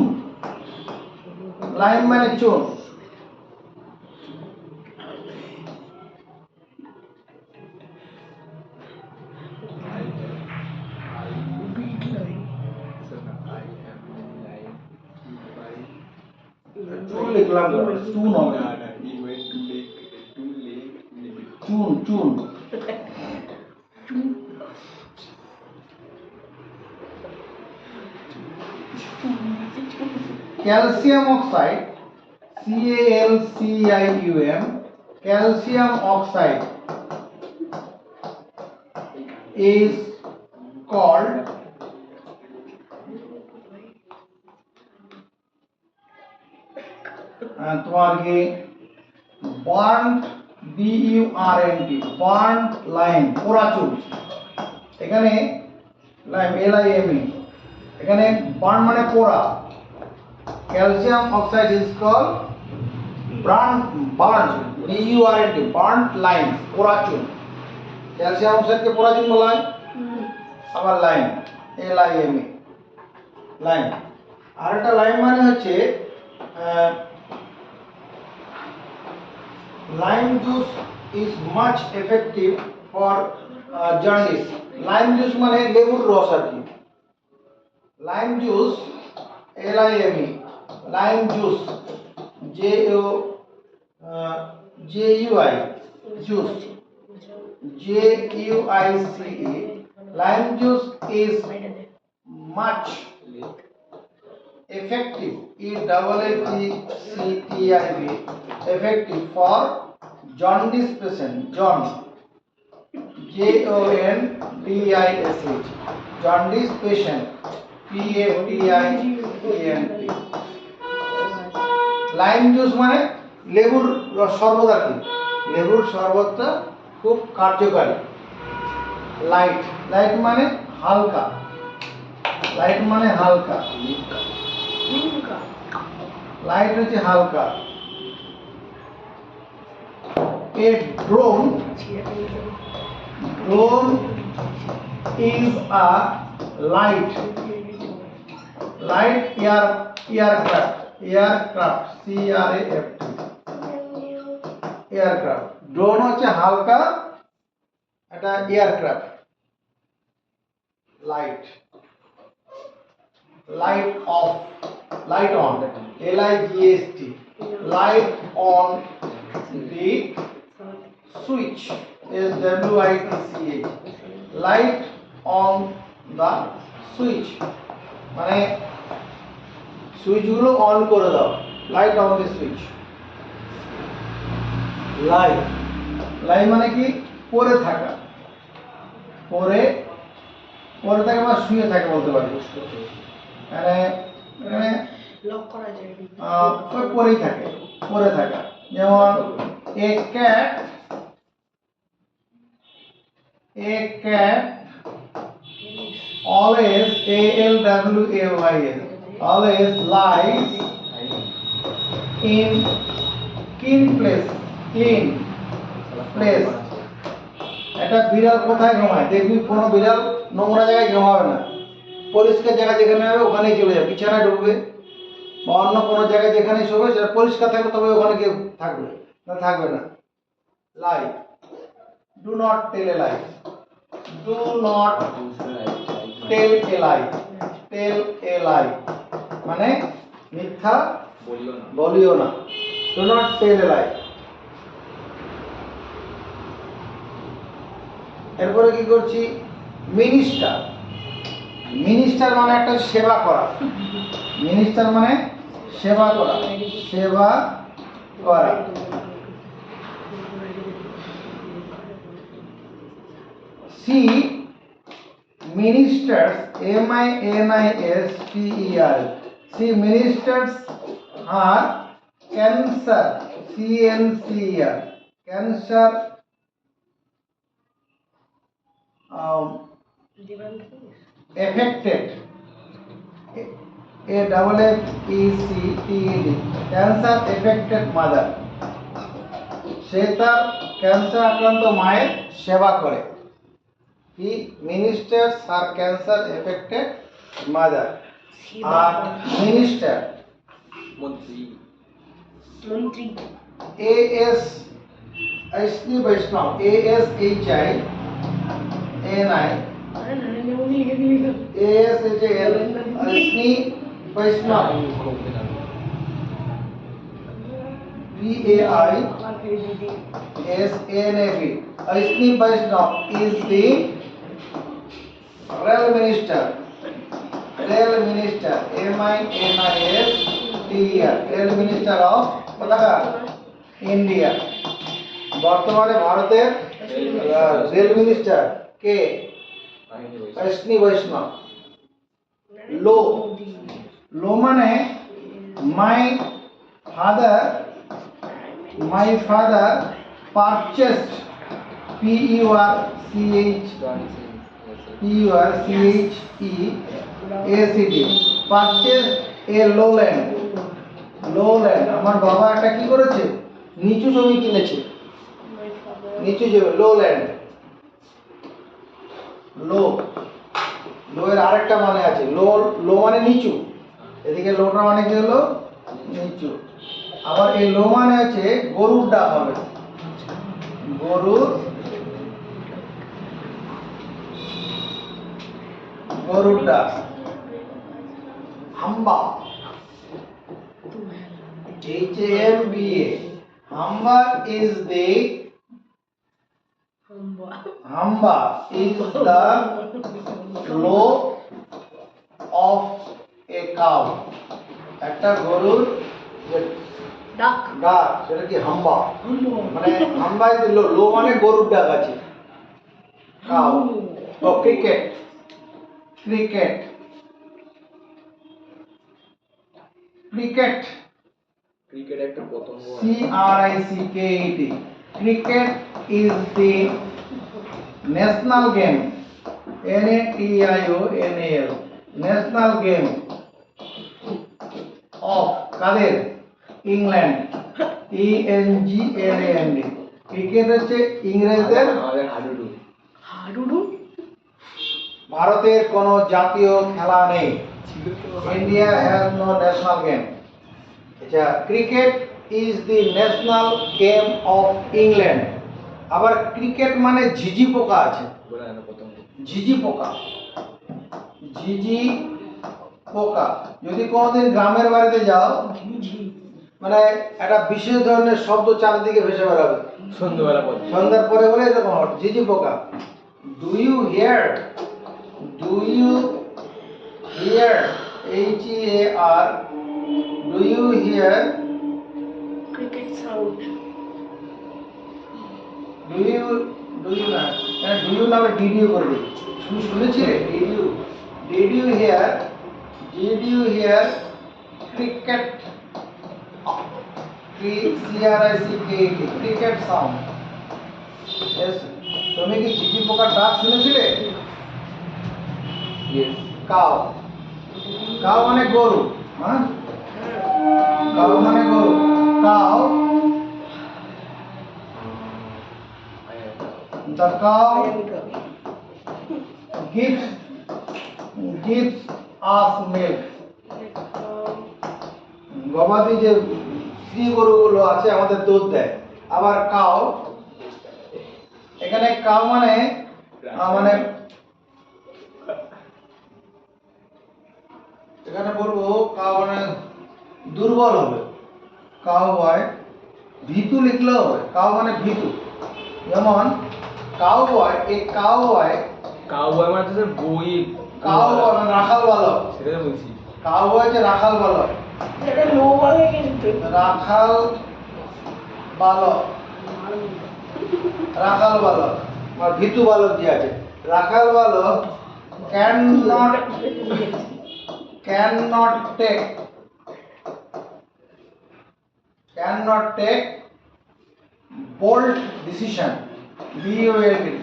লাইন মানে চুন। চুন লিখলাম, চুন হবে, চুন চুন। Calcium oxide, CaLCium, calcium oxide is called তোমার কি বার্নড, BURNT, বার্নড লাইম, পোড়া চুল। এখানে লাইম, LIME, এখানে বার্ন মানে পোড়া। Calcium oxide is called burn, BURNT, burnt lime, পোড়া চুল। ক্যালসিয়াম অক্সাইডকে পোড়া চুল বলা হয়। আবার লাইম, LIME, লাইম। আর একটা লাইম মানে হচ্ছে lime juice is much effective for jaundice. Lime juice মানে লেবুর রস আর কি। Lime juice, LIME, lime juice, JUI, juice, JUICE. Lime juice is much effective, EFFECTIV, effective for jaundice patient, JONDISH, jaundice patient, PATIENT. Lime juice মানে লেবুর শরবত আর কি। লেবুর শরবতটা খুব কার্যকারী। লাইট, লাইট মানে হালকা, লাইট মানে হালকা, লাইট হচ্ছে হালকা। A drone, drone is a light aircraft, CRAFT, aircraft. Drone হচ্ছে হালকা একটা aircraft. Light, light off, light on, LIGHT, light on the switch, SWITCH, light on the switch মানে সুইচ গুলো অন করে দাও, light on the switch. Light, light মানে কি পড়ে থাকা, পড়ে থাকে বা শুয়ে থাকে বলতে পারি। মানে লক করা যায় পড়েই থাকে, পড়ে থাকা। যেমন a cat always, ALWAYS, always lies in clean place, একটা বিড়াল কোথায় ঘুমায় দেখবি, কোনো বিড়াল নোংরা জায়গায় ঘুমাবে না, পরিষ্কার জায়গা যেখানে হবে ওখানেই চলে যাবে, বিছানায় ঢুকবে বা অন্য কোনো জায়গায় যেখানে শোবে সেটা পরিষ্কার থাকবে, তবে ওখানে কেউ থাকবে না, থাকবে না। Lie, do not tell a lie, do not tell a lie, tell a lie মানে মিথ্যা বলিও না, ডু নট টেল এ লাই। এরপরে কি করছি, মিনিস্টার, মিনিস্টার মানে একটা সেবা করা, মিনিস্টার মানে সেবা করা, সেবা করা। See ministers, MINISTER, see ministers are cancer, CNCER, cancer affected, AFFECTED, cancer affected mother, সে তার ক্যান্সার আক্রান্ত মায়ের সেবা করে। কি মিনিস্টার্স আর ক্যান্সার এফেক্টেড মাদার। আর মিনিস্টার মন্ত্রী মন্ত্রী AS Ashni Vaishnav ASHINI আরে না না উনি লিখে দিবি তো ASHIL Ashni Vaishnav আমার ফেলে দিদি PAISNAV Ashni Vaishnav is the Rail Minister MINISTER Rail Minister of কোথাকার ইন্ডিয়া। বর্তমানে ভারতের রেল মিনিস্টার কে অশ্বিনী বৈষ্ণব। লো লো মানে my father purchased PURCHEACD purchase A lowland. আমার বাবা একটা কি করেছে নিচু জমি কিনেছে। নিচু জমি লোল্যান্ড। লো এর আরেকটা মানে আছে লো মানে নিচু, এদিকে লোটা মানে কি হলো নিচু। আবার এই লো মানে হচ্ছে গরুর ডাক হবে, গরুর ডাক। হাম্বা HAMBA Hamba is the low of a cow। একটা গরুর যে ডাক ডাক সেটা কি হাম্বা, মানে হাম্বা ইজ লো মানে গরুর ডাক আছে। কাউ ও ক্রিকেট একটা পতঙ্গ CRICKET cricket is the national game NATIONAL national game of Quader England ENGLAND। Cricket হচ্ছে ইংরেজদের। আমাদের হাডুডু হাডুডু ভারতের কোনো জাতীয় খেলা নেই। India has no national game. আচ্ছা cricket is the national game of England. আবার ক্রিকেট মানে ঝিঝি পোকা আছে, বলে না পতঙ্গ ঝিঝি পোকা। যদি কোনোদিন গ্রামের বাড়িতে যাও মানে একটা বিশেষ ধরনের শব্দ চারিদিকে ভেসে বেড়াবে সন্ধ্যাবেলা সন্ধ্যার পরে বলে এরকম ঝিঝি পোকা। Do you hear HEAR do you hear cricket sound do you know do you know did you করে দিই। শুনেছিলে did you hear cricket cricket sound. তুমি কি ঝিঝি পোকার ডাক শুনেছিলে? কাউ মানে গরু, হ্যাঁ কাউ মানে গরু। Cow the cow gives us milk। গবাদি যে স্ত্রী গরুগুলো আছে আমাদের দুধ দেয়। আবার কাউ এখানে কাউ মানে এখানে বলবো কাউ মানে দুর্বল হবে। কাউ বয় ভীতু লিখলেও হবে। কাউ মানে ভীতু। যেমন কাউ বয় মানে হচ্ছে বই মানে রাখাল বালক। সেটা বলছি কাউ বয় যে রাখাল বালক। এটা লো বলে কিন্তু রাখাল বালক আর ভীতু বালক যে আছে। রাখাল বালক can not take bold decision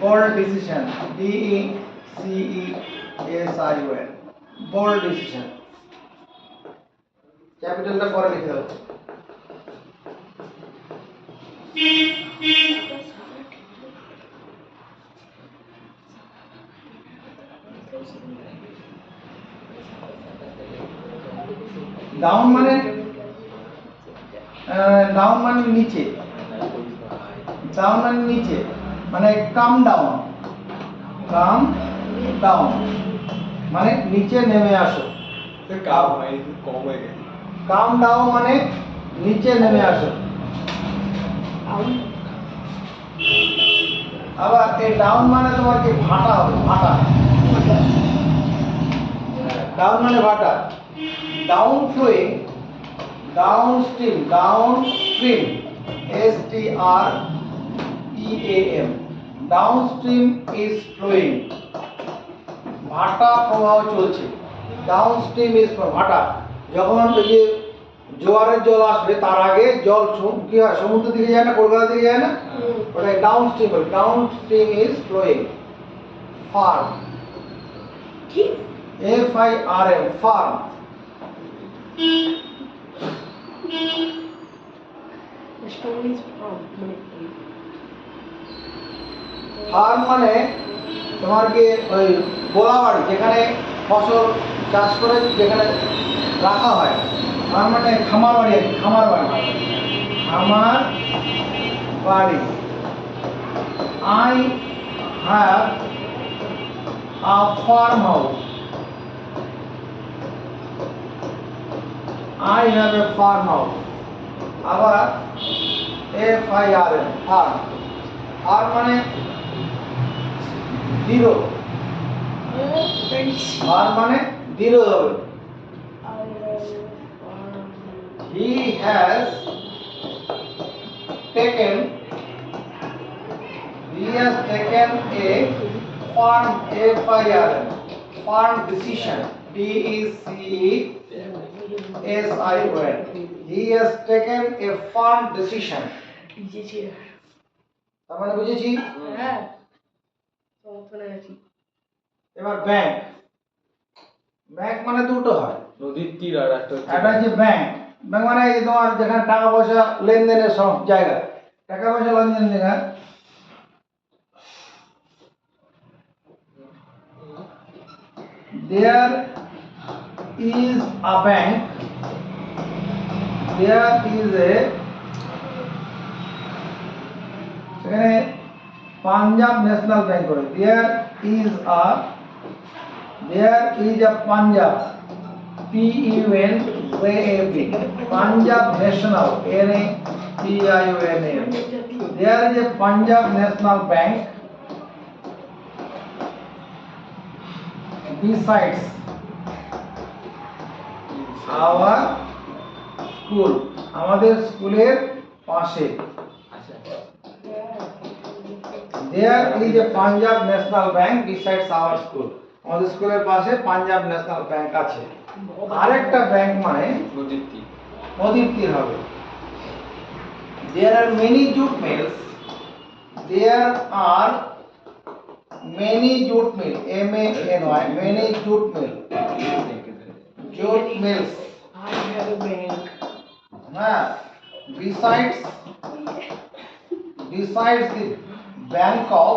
bold decision DECESION bold decision। ক্যাপিটালটা পরে লিখে দাও। ডাউন মানে নিচে, ডাউন মানে নিচে, মানে কাম ডাউন, কাম ডাউন মানে নিচে নেমে আসো। কাম হয় কম হয়ে গেছে। কাম ডাউন মানে নিচে নেমে আসো। আবার এই ডাউন মানে তোমার কি ভাটা হবে, ভাটা। ডাউন মানে ভাটা। Down flowing, down stream, down stream, STREAM, down stream is flowing, ভাটা প্রবাহ চলছে। ডাউন স্ট্রিম ইজ ভাটা, যখন ওই যে জোয়ারের জল আসবে তার আগে জল কি হয়, সমুদ্র দিকে যায় না, কলকাতা দিকে যায় না, ওটাই down stream. Down stream is flowing. Firm, কি FIRM, ফার্ম। স্টোন ইজ মানে ফার্ম মানে তোমার কি ওই গোলা বাড়ি, যেখানে ফসল চাষ করে যেখানে রাখা হয়, ফার্ম মানে খামার বাড়ি, আর কি, খামার বাড়ি, খামার বাড়ি। I have a farmhouse. I have a farmhouse. আবার FIRM, ফার্ম। ফার্ম মানে জিরো, ফার্ম মানে জিরো হবে। He has taken a farm, FIRM, farm decision, DECISION. He has taken a farm decision. বুঝেছি। তার মানে বুঝেছি। হ্যাঁ সমর্থনে আছি। এবার ব্যাংক, ব্যাংক মানে দুটো হয়, নদীর তীর আর একটা হচ্ছে একটা হচ্ছে ব্যাংক। ব্যাংক মানে এই তোমার যেখানে টাকা পয়সা লেনদেনের সব জায়গা, টাকা পয়সা লেনদেনের জায়গা। There is a bank, there is a, সেখানে পাঞ্জাব ন্যাশনাল ব্যাংক করে, there is a Punjab, PUNJAB, Punjab national, NAPIONA, there is a Punjab National Bank besides our school, আমাদের স্কুলের পাশে। There is a Punjab National Bank besides our school, আমাদের স্কুলের পাশে Punjab national bank আছে। আরেকটা ব্যাংক মানে নদীর তীর। নদীর তীর হবে। There are many jute mills, there are many jute mill, MANY, many jute mill, jute mills. I have a bank. হ্যাঁ, besides the bank of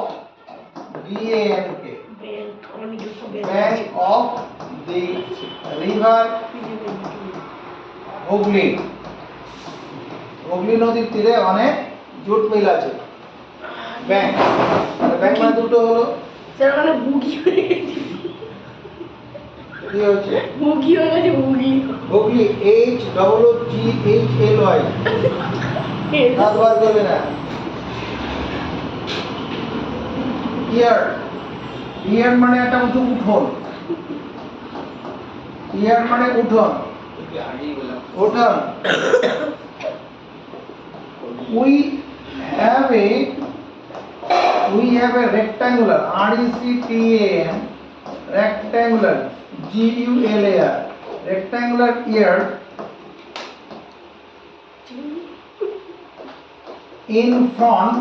BANK, Bank অনেক কিছু bank of the river Hooghly, Hooghly নদীর তীরে অনেক জুট মিল আছে। Bank, bank মানে দুটো হলো। স্যার মানে বুগি হয়ে গেছে, কি হচ্ছে? বুগি হয়ে গেছে, বুগি। হুগলি, HOGHLY, সাতবার করবে না। ইয়ার মানে একটা উঁচু উঠোন, ইয়ার মানে উঠোন, ওকে আগেই বললাম। উঠোন। We have a rectangular, RECTAN, rectangular, GULAR, rectangular ear in front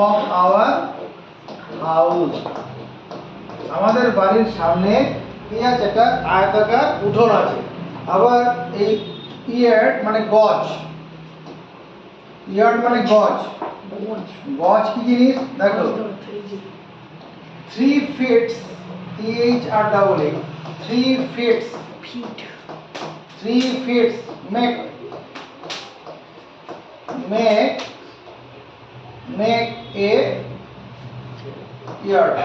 of our house, আমাদের বাড়ির সামনে কি আছে, একটা আয়তাকার উঠোন আছে। আবার এই ইয়ার্ড মানে গজ, ইয়ার্ড মানে গজ। গজ কি জিনিস দেখো, 3 feet, THREE, 3 feet, feet 3 feet make a yard.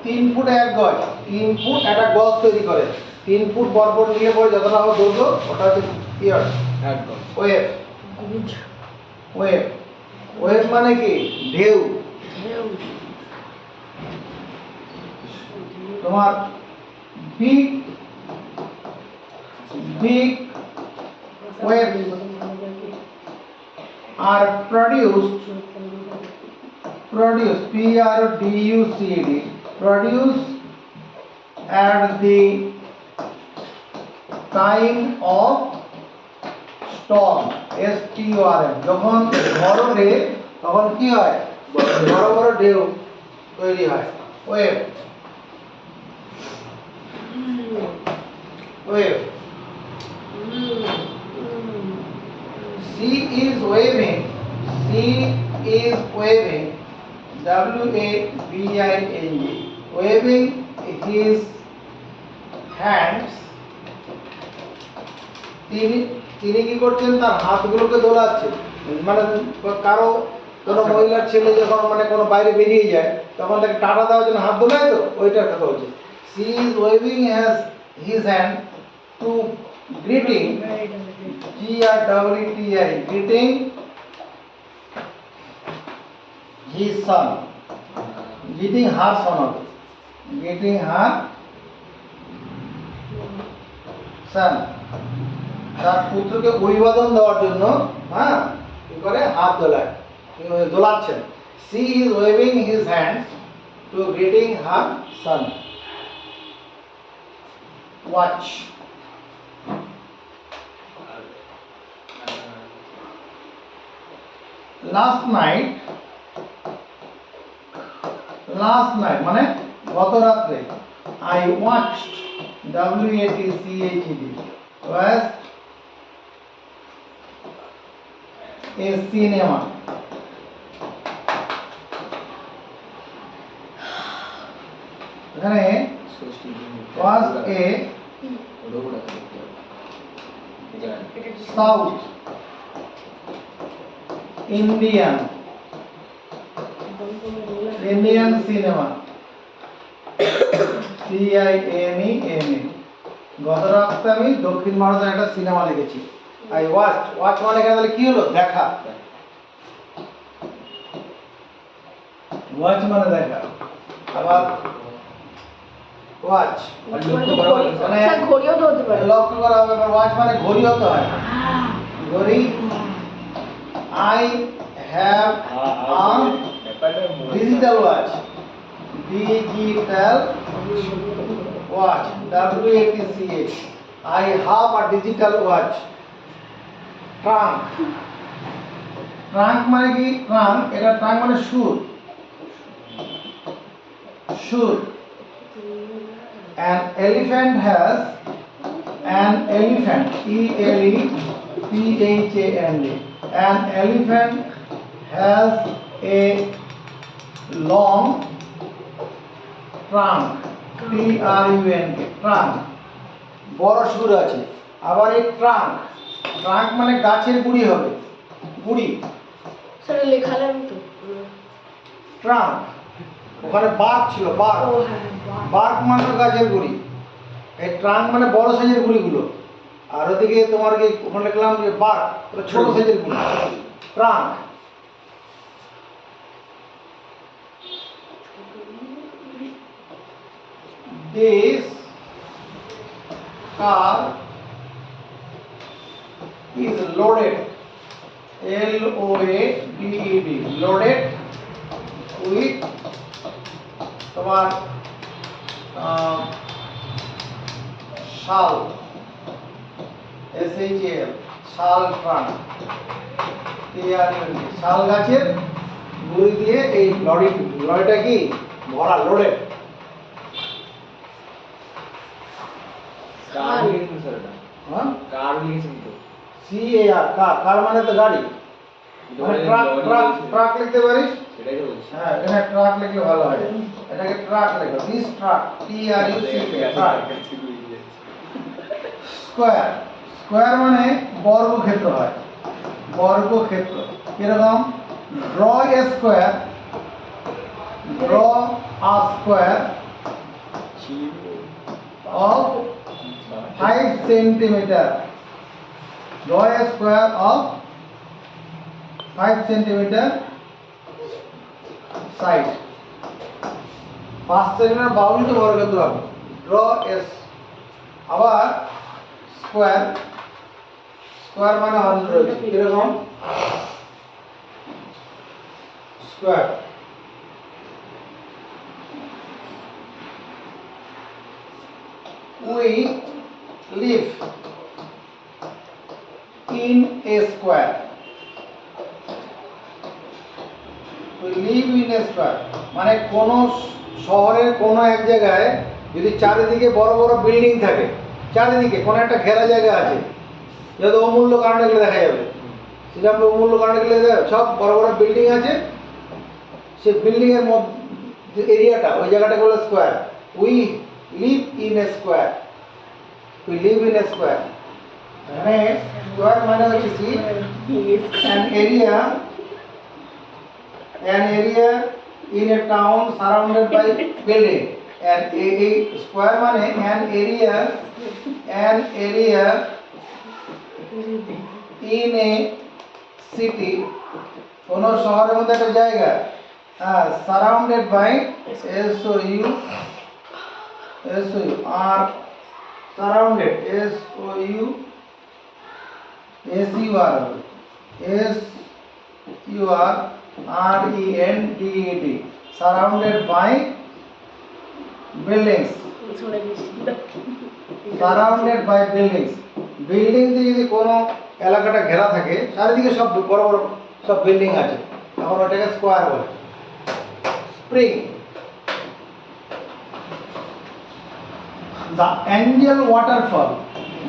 3 ফুট এক গজ, 3 ফুট একটা গজ তৈরি করে। 3 ফুট বরাবর নিলে পরে যতটা হবে দৈর্ঘ্য ওটা হচ্ছে ইয়ার্ড। একদম। ওয়েভ, গুজ ওয়েভ, ওয়েভ মানে কি? ঢেউ। ঢেউ তোমার big big waves are produced produced at the time of storm, STORM, যখন ঝড় ওঠে তখন কি হয়? বড় বড় ঢেউ তৈরি হয়। Wave, wave. She is waving, WAVING, waving his hands. তিনি কি করছেন? তার হাতগুলোকে দোলাচ্ছেন। মানে কারো কোনো মহিলার ছেলে যখন মানে কোনো বাইরে বেরিয়ে যায় তখন তাকে টাটা দেওয়ার জন্য হাত দোলায়, তো ওইটার কথা হচ্ছে। She is waving his hand to greeting, greeting his son, greeting her son, greeting her son, তার পুত্রকে অভিবাদন দেওয়ার জন্য হ্যাঁ কি করে? হাত দোলায়, দোলাচ্ছেন। She is waving his hands to greeting her son. Watch. Last night মানে গত রাত্রে I watched, WATCHED, watched a cinema. এখানে was a South Indian cinema, CINEMA। গত রাতে আমি দক্ষিণ ভারতের একটা সিনেমা দেখেছি। I watched, watch মানে এখানে তাহলে কি হলো? দেখা। watch মানে দেখা। আবার watch আচ্ছা ঘড়িও তো হতে পারে। লক্ষ্য করা হবে। আবার watch মানে ঘড়ি হতে হয়। ঘড়ি। I have a digital watch, WATCH, I have a digital watch. Trunk, trunk মানে কি? trunk, এটা trunk মানে সুর, সুর। An elephant has, an elephant, ELEPHANT, an elephant has a long trunk, TRUNK, trunk, বড় সুর আছে। আবার এই ট্রাঙ্ক, ট্রাঙ্ক মানে গাছের গুড়ি হবে, গুড়ি। সেটা লেখা লাগবে তো। ট্রাঙ্ক, ওখানে বার্ক ছিল, বার্ক, ও হ্যাঁ বাহ। বার্ক মানে গাছের গুড়ি। এই ট্রাঙ্ক মানে বড় সাইজের গুড়িগুলো, আর ওদিকে তোমার কি ওখানে লিখলাম যে বার্ক, ওটা ছোট সাইজের গুড়ি। Trunk. This car is loaded, LOADED, loaded with তোমার শাল, SHAL, শাল ট্রাঙ্ক, শাল গাছের গুড়ি দিয়ে এই লরিটা কি ভরা, লোডেড। কার লিখেছেন স্যার এটা? হ্যাঁ, কার লিখেছেন তো? CAR, কার, কার মানে তো গাড়ি। ধরে ট্রাক, লরি ট্রাক, লিখেছেন। ট্রাক লিখতে পারিস, সেটাই তো বলছি। হ্যাঁ এখানে ট্রাক লিখলে ভালো হয়, এটাকে ট্রাক লেখো, this truck, T R U C K, truck. Square, square মানে বর্গক্ষেত্র হয়, বর্গক্ষেত্র। কিরকম? Draw a square, draw a square of 5 centimeter. Draw a square of 5 centimeter side. 5 centimeter bound তো বর্গক্ষেত্র হবে। Draw a আবার স্কোয়ার, স্কোয়ার মানে 100, কিরকম? Square we live in a square. We live in a square মানে কোন শহরের কোন এক জায়গায় যদি চারিদিকে বড় বড় বিল্ডিং থাকে, চারিদিকে কোন একটা ঘেরা জায়গা আছে, যেহেতু অমূল্য কারণে গেলে দেখা যাবে, শ্রীরামপুর অমূল্য কারণে গেলে দেখা যাবে, সব বড় বড় বিল্ডিং আছে, সেই বিল্ডিং এর মধ্যে এরিয়াটা, ওই জায়গাটাকে বলে square. We live in a square. We live in a square. মানে স্কোয়ার মানে হচ্ছে কি an area in a town surrounded by building. And a square মানে an area in a city, কোন শহরের মধ্যে একটা জায়গা, surrounded by SOU are surrounded, SURRENDED, surrounded by buildings, surrounded by buildings. Building দিয়ে যদি কোনো এলাকাটা ঘেরা থাকে, চারিদিকে সব বড় বড় সব বিল্ডিং আছে, তখন ওটাকে স্কোয়ার বলে। Spring, the Angel waterfall,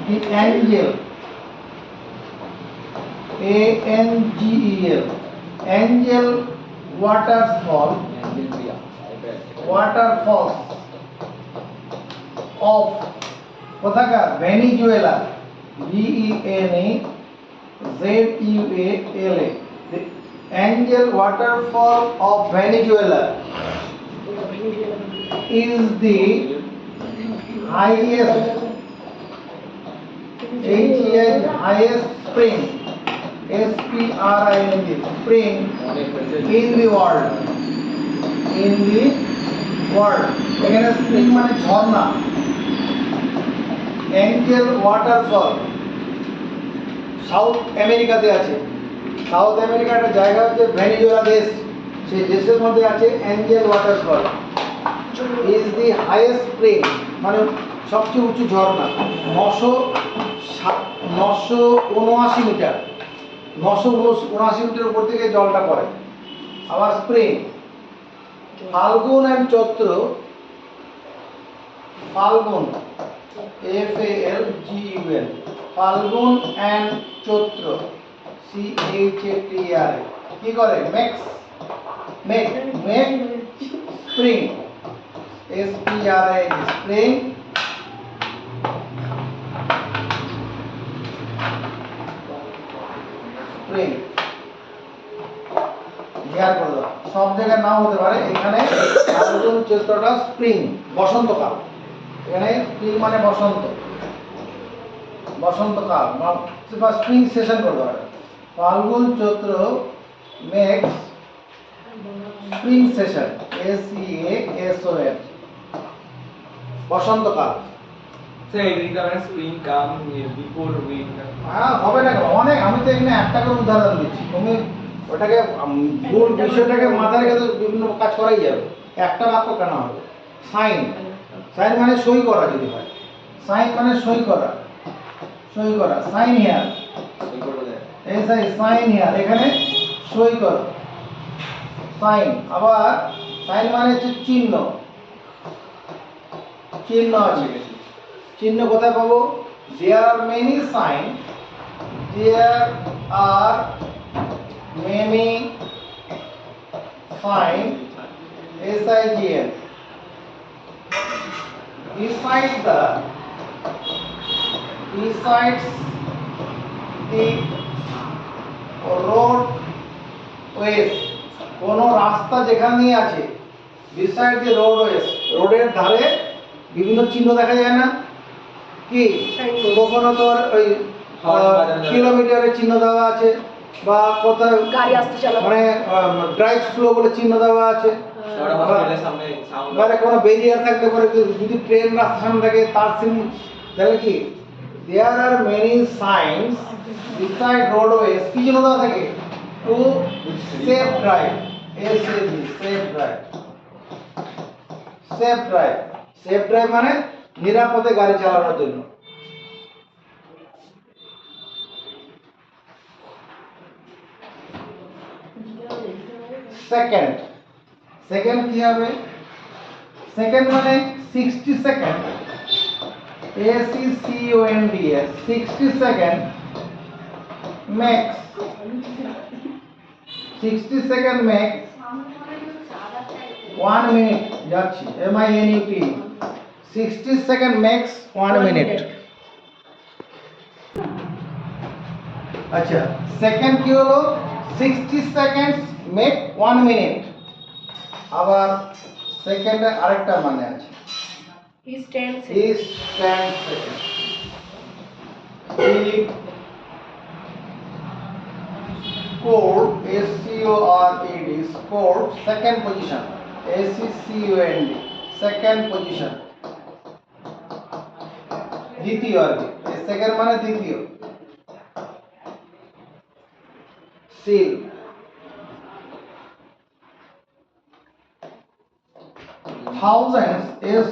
the Angel, ANGEL, Angel waterfalls of কোথাকার? Venezuela, VENEZUELA, the Angel waterfall of Venezuela is the highest highest spring, SPRING, spring in the world, এখানে স্প্রিং মানে ঝর্ণা, অ্যাঞ্জেল ওয়াটারফল সাউথ আমেরিকাতে আছে। South আমেরিকার একটা জায়গা হচ্ছে Venezuela দেশ, সেই দেশের মধ্যে আছে Angel waterfall, is the highest spring মানে সবচেয়ে উঁচু ঝর্ণা, 979 মিটার, 979 মিটার উপর থেকে জলটা পড়ে। আবার spring, Falgun and Chaitra, Falgun FALGUN, Falgun and Chaitra CHATR কি করে? মেক স্প্রিং, SPRING, স্প্রিং ধ্যান করে দাও, সব জায়গায় নাও হতে পারে, এখানে ফাল্গুন চৈত্রটা স্প্রিং, বসন্তকাল, এখানে স্প্রিং মানে বসন্তকাল বা স্প্রিং সেশন করতে পারে। Falgun Chaitra makes spring season, SEASON, বসন্তকাল। Spring come before winter. হ্যাঁ হবে না কেন, অনেক, আমি তো এখানে একটা করে উদাহরণ দিচ্ছি, তুমি ওটাকে মূল বিষয়টাকে মাথায় রেখে তো বিভিন্ন কাজ করাই যাবে, একটা বাক্য কেন হবে? সাইন, সাইন মানে সই করা, যদি হয় সাইন মানে সই করা, সাইন হিয়ার, সাইন হিয়ার, এখানে সই করো, সাইন। আবার সাইন মানে হচ্ছে চিহ্ন, আছে, চিহ্ন কোথায় পাবো? There are many sign, there are many sign, S-I-G-N. Besides the roadways, কোনো রাস্তা যেখানে আছে, beside the roadways, রোডের ধারে বিভিন্ন চিহ্ন দেখা যায় না কি? কখনো তোর ওই কিলোমিটারের চিহ্ন দেওয়া আছে, বা কোথায় গাড়ি আসতে চালাবে মানে ড্রাইভ স্লো বলে চিহ্ন দেওয়া আছে, ওটা হসপিটালের সামনে সাউন্ড মানে কোনো ব্যারিয়ার থাকতে পারে, যদি ট্রেন রাস্তার সামনে থাকে তার সিন দেখলে কি? There are many signs beside roadways, কি জন্য দেওয়া থাকে? To safe drive, SAD, safe drive. Safe drive, safe drive মানে নিরাপদে গাড়ি চালানোর জন্য। সেকেন্ড, সেকেন্ড কি হবে? সেকেন্ড মানে 60 second, ACCONDS, 60 second max, 60 second max 1 minute যাচ্ছি, MINUT, 60 সেকেন্ড ম্যাক্স 1 মিনিট। আচ্ছা, সেকেন্ড কি হলো? 60 সেকেন্ডস মেক 1 মিনিট। আবার সেকেন্ডে আরেকটা মানে আছে, Is 10 is 10 seconds. The scored, SCORED, scored, second position, ACCOND, second position, দ্বিতীয় আর কি, সেকেন্ড মানে দ্বিতীয়। Seal, thousands,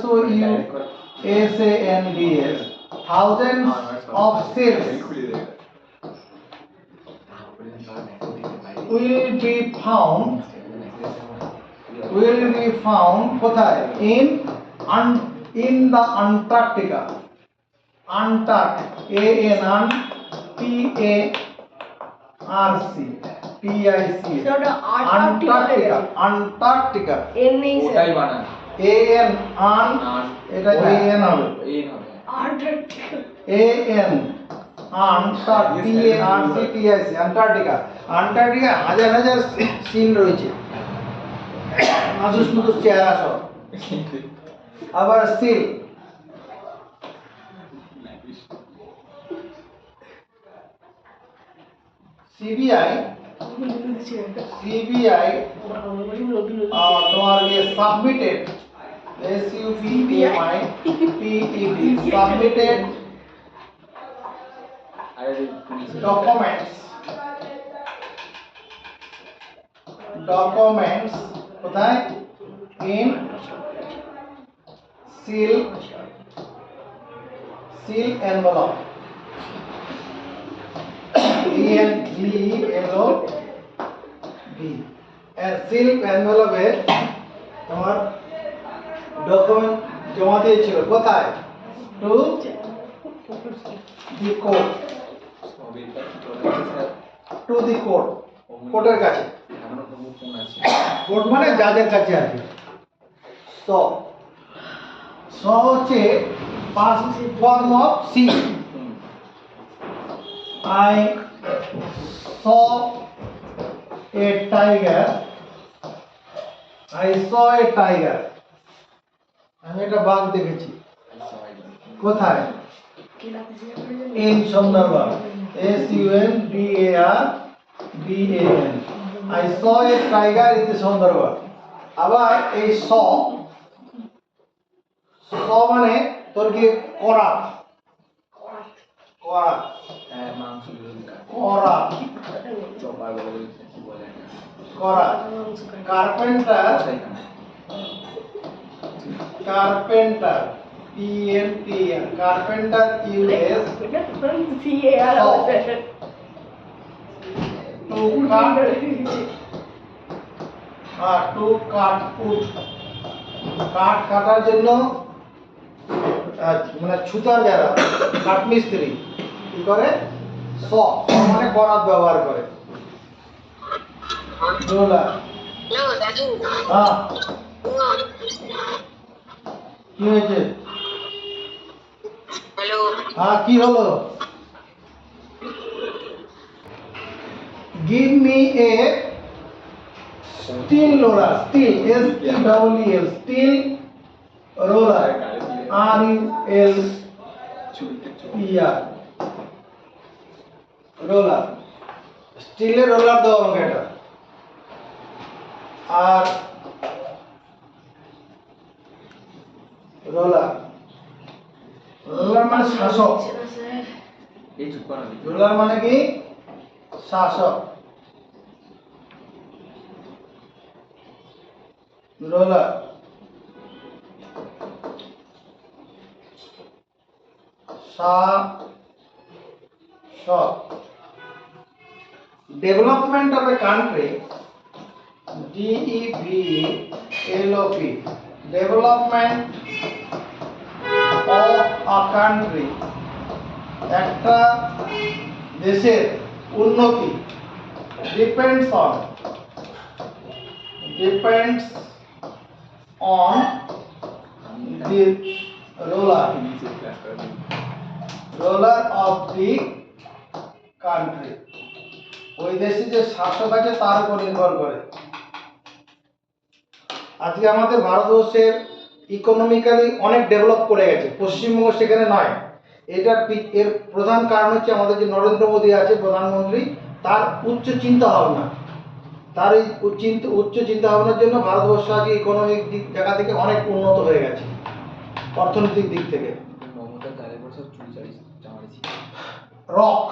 SOUSANDS, thousands of seals will be found কোথায়? in the Antarctica, সেটা Antarctica, Antarctica, এর নেই ওটাই বানান এটা AN হবে, এই হবে আন্টার্কটিকা AN, Antarctica, আন্টার্কটিকা হাজার হাজার সিন রয়েছে, নাজুস নুজুস চেহারা সব। আবার সিল, CBI, তোমার সাবমিটেড, SUBMITED, সাবমিটেড ডকুমেন্টস কোথায়? In seal envelope, ENVELOP, seal এনভেলপে তোমার ডকুমেন্ট জমা দিয়েছিল কোথায়? To the court, to the court, কোর্টের কাছে। কোর্ট মানে জাজের কাছে আর কি। স হচ্ছে past form of see. I saw a tiger. আমি একটা বাঘ দেখেছি কোথায়? In Sundarban, SUNDARBAN, I saw a tiger in the Sundarban. আবার এই স মানে তোর কি করা, carpenter, PNTR, carpenter uses to cut wood, কাঠ কাটার জন্য মানে ছুতার যারা কাঠমিস্ত্রি কি করে? স মানে করাত ব্যবহার করে। রোলার, হ্যালো দাদু। হ্যাঁ কি হয়েছে? হ্যালো। হ্যাঁ কি হলো? Give me a steel roller. Steel, S-T-E-E-L. Steel roller. R-U-L-E-R. Roller. স্টিলের রোলার দাও আমাকে এটা। আর রোলার, রোলার মানে শাসক। এই চুপ করা নেই। রোলার মানে কি? শাসক। রোলার শাসক। Development of a country, DEVLOP, development of a country, একটা দেশের উন্নতি depends on the ruler of the country. ওই দেশে যে শাসক আছে তার উপর নির্ভর করে। আজকে আমাদের ভারতবর্ষের ইকোনমিক্যালি অনেক ডেভেলপ করে গেছে, পশ্চিমবঙ্গ সেখানে নয়। এর প্রধান কারণ হচ্ছে আমাদের যে নরেন্দ্র মোদী আছে প্রধানমন্ত্রী, তার উচ্চ চিন্তা ভাবনা। তার এই উচ্চ চিন্তা ভাবনার জন্য ভারতবর্ষ আজকে ইকোনমিক দিক জায়গা থেকে অনেক উন্নত হয়ে গেছে, অর্থনৈতিক দিক থেকে। মমতার গালের পর সব চুরি চামারিছি। Rock,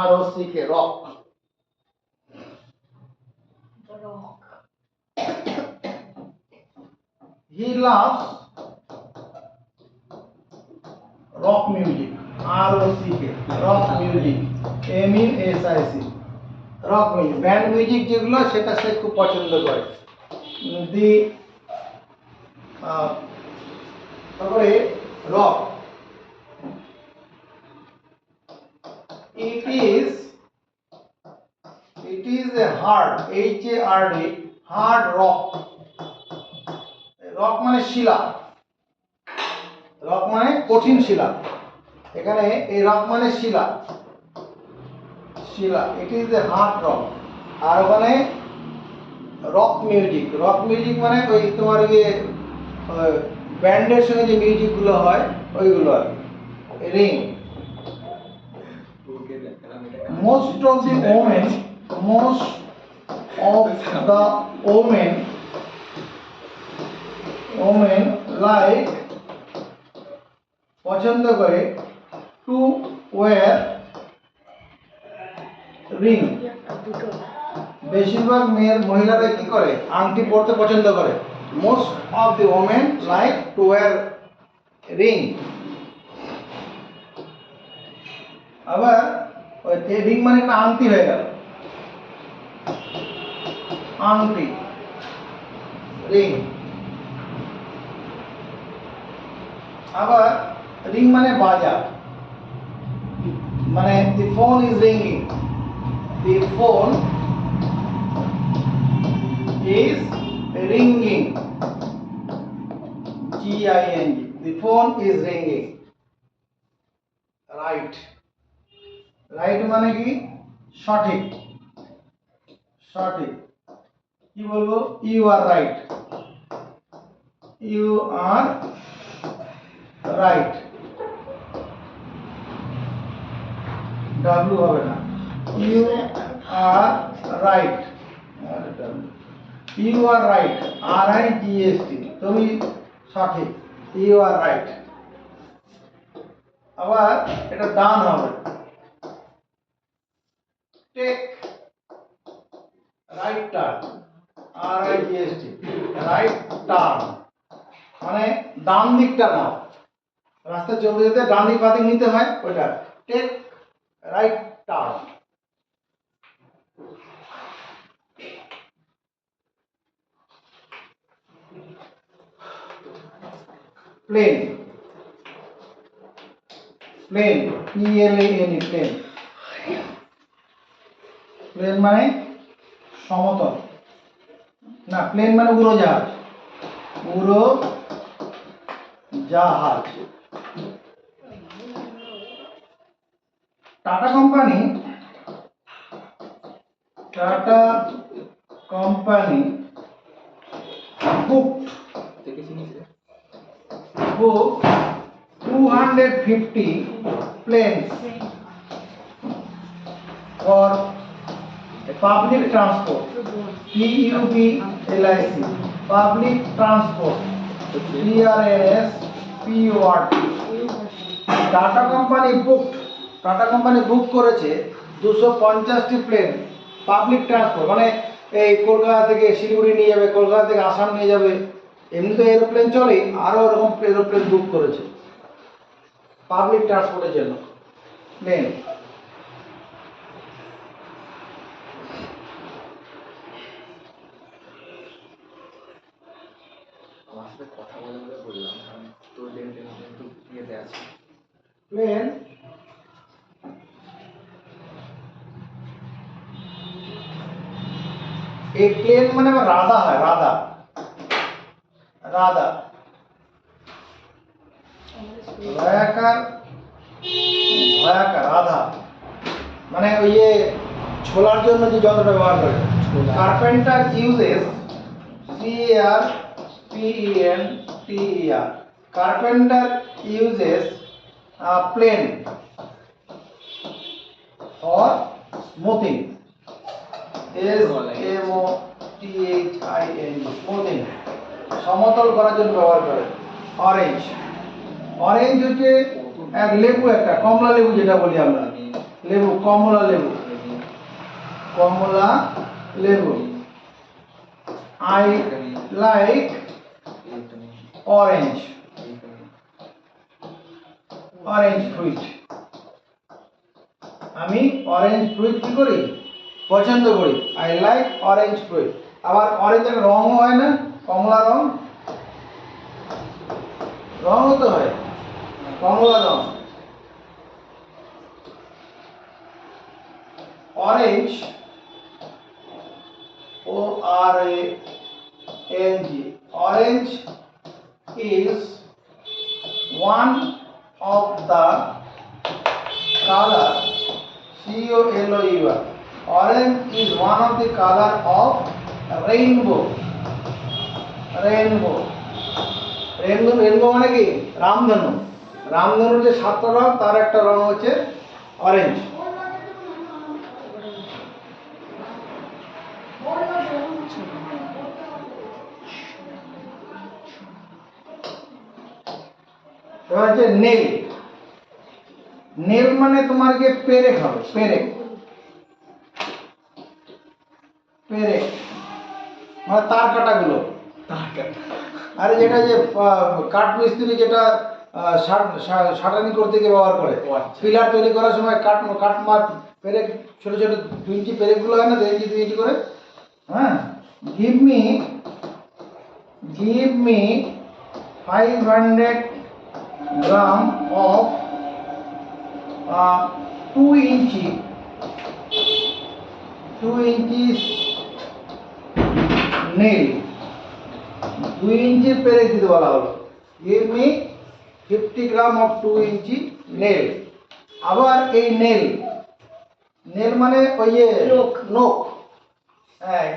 R-O-C-K, rock. The Rock. He loves rock music, R-O-C-K, rock music, M-E-S-I-C, rock music, band music যেগুলো সেটা সে খুব পছন্দ করে। তারপরে rock, it is a hard, H-A-R-D, hard rock. Rock মানে শিলা, রক মানে কঠিন শিলা। এখানে এই রক মানে শিলা, শিলা, it is a hard rock. আর ওখানে রক মিউজিক, রক মিউজিক মানে ওই তোমার ইয়ে ব্যান্ডের সঙ্গে যে মিউজিকগুলো হয় ওইগুলো আর ring. Most of the women, most of the women like, পছন্দ করে, টু ওয়্যার রিং। বেশিরভাগ মহিলারা কি করে? আংটি পরতে পছন্দ করে। Most of the women like to wire ring. আবার ওই রিং মানে একটা আংটি হয়ে গেল, আংটি, রিং। আবার রিং মানে বাজা, মানে the phone is ringing, the phone is ringing, G-I-N-G, the phone is ringing. Right, right মানে কি? সঠিক, সঠিক। কি বলবো? You are right, you are right, W হবে না, you are right, You are right, R-I-G-S-T, তুমি সঠিক, You are right। আবার এটা ডান হবে, Take right turn, R-I-G-S-T, right turn মানে ডান দিকটা নাও। রাস্তা চলতে যেতে ডান দিক বাঁ দিক নিতে হয়, ওইটা take right turn. Plane, plane, P-L-A-N-E, plane. Plane মানে সমতল, না প্লেন মানে উড়োজাহাজ, উড়োজাহাজ। টাটা কোম্পানি booked দেখেছি নিচে 250 planes for public transport, PUBLIC, public transport, TRANSPORT। Tata company book করেছে 250টি প্লেন পাবলিক ট্রান্সপোর্ট, মানে এই কলকাতা থেকে শিলিগুড়ি নিয়ে যাবে, কলকাতা থেকে আসাম নিয়ে যাবে, এমনি তো এরোপ্লেন চলেই, আরও এরকম এরোপ্লেন বুক করেছে পাবলিক ট্রান্সপোর্টের জন্য প্লেন। আমার সাথে কথা বলে বলে বললাম কারণ তোর লেনদেন একটু ইয়েতে আছে। প্লেন এই প্লেন মানে রাধা হয়, রাধা ভয়াকার রাধা, মানে ওই যে ছোলার জন্য যে যন্ত্রটা ব্যবহার করে। Carpenter uses CARPENTER, carpenter uses plane for smoothing, smoothing, সমতল করার জন্য ব্যবহার করে। অরেঞ্জ হচ্ছে এক লেবু, একটা কমলা লেবু যেটা বলি আমরা, লেবু, কমলা লেবু। I like orange fruit, আমি অরেঞ্জ ফ্রুট কি করি, পছন্দ করি। I like orange fruit। আবার অরেঞ্জের রঙও হয় না, কমলা রঙও তো হয়, কমলা রং। Orange, ORANG, orange is one of the color, COLOUR, orange is one of the color of rainbow মানে কি, রামধনুর যে 7টা রং তার একটা রং হচ্ছে অরেঞ্জ। এবার হচ্ছে নেল মানে তোমার কি পেরেক হবে, পেরেক মানে তার কাটাগুলো, আরে যেটা যে কাঠ মিস্ত্রি যেটা সাটানি করতে গিয়ে ব্যবহার করে, পিলার তৈরি করার সময় কাঠ পেরেক, ছোট ছোট 2 ইঞ্চি পেরেকগুলো হয় না, 2 ইঞ্চি 2 ইঞ্চি করে। হ্যাঁ, give me 500 gram of 2 inches nail, 2 ইঞ্চির পেরেক দিতে বলা হলো। give me 50 gram of 2 inch nail. আবার এই নেল মানে ওই যে নখ, হ্যাঁ,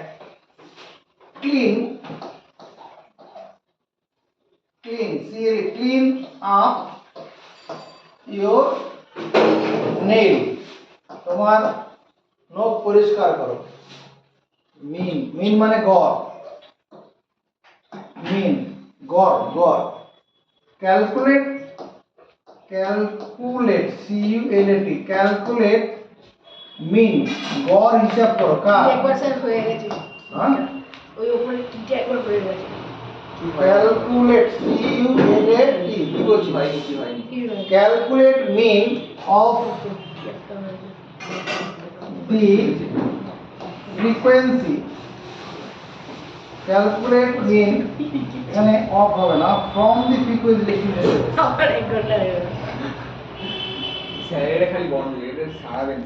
clean up your nail, তোমার নখ পরিষ্কার করো। মিন মানে গড়, গড়। ক্যালকুলেট, ক্যালকুলেট মিন, গড় হিসাব করো কার। একবার স্যার হয়ে গেছে, হ্যাঁ, ওই উপরে টিকটা একবার হয়ে গেছে। ক্যালকুলেট, CULAT, কি বলছি ভাই, calculate mean of the frequency, calculate mean, এখানে অফ হবে না, ফ্রম দি ফ্রিকোয়েন্সি। আমার 1 ঘন্টা হয়ে গেল স্যার এটা খালি বন্ধ, এটা সারাবেন।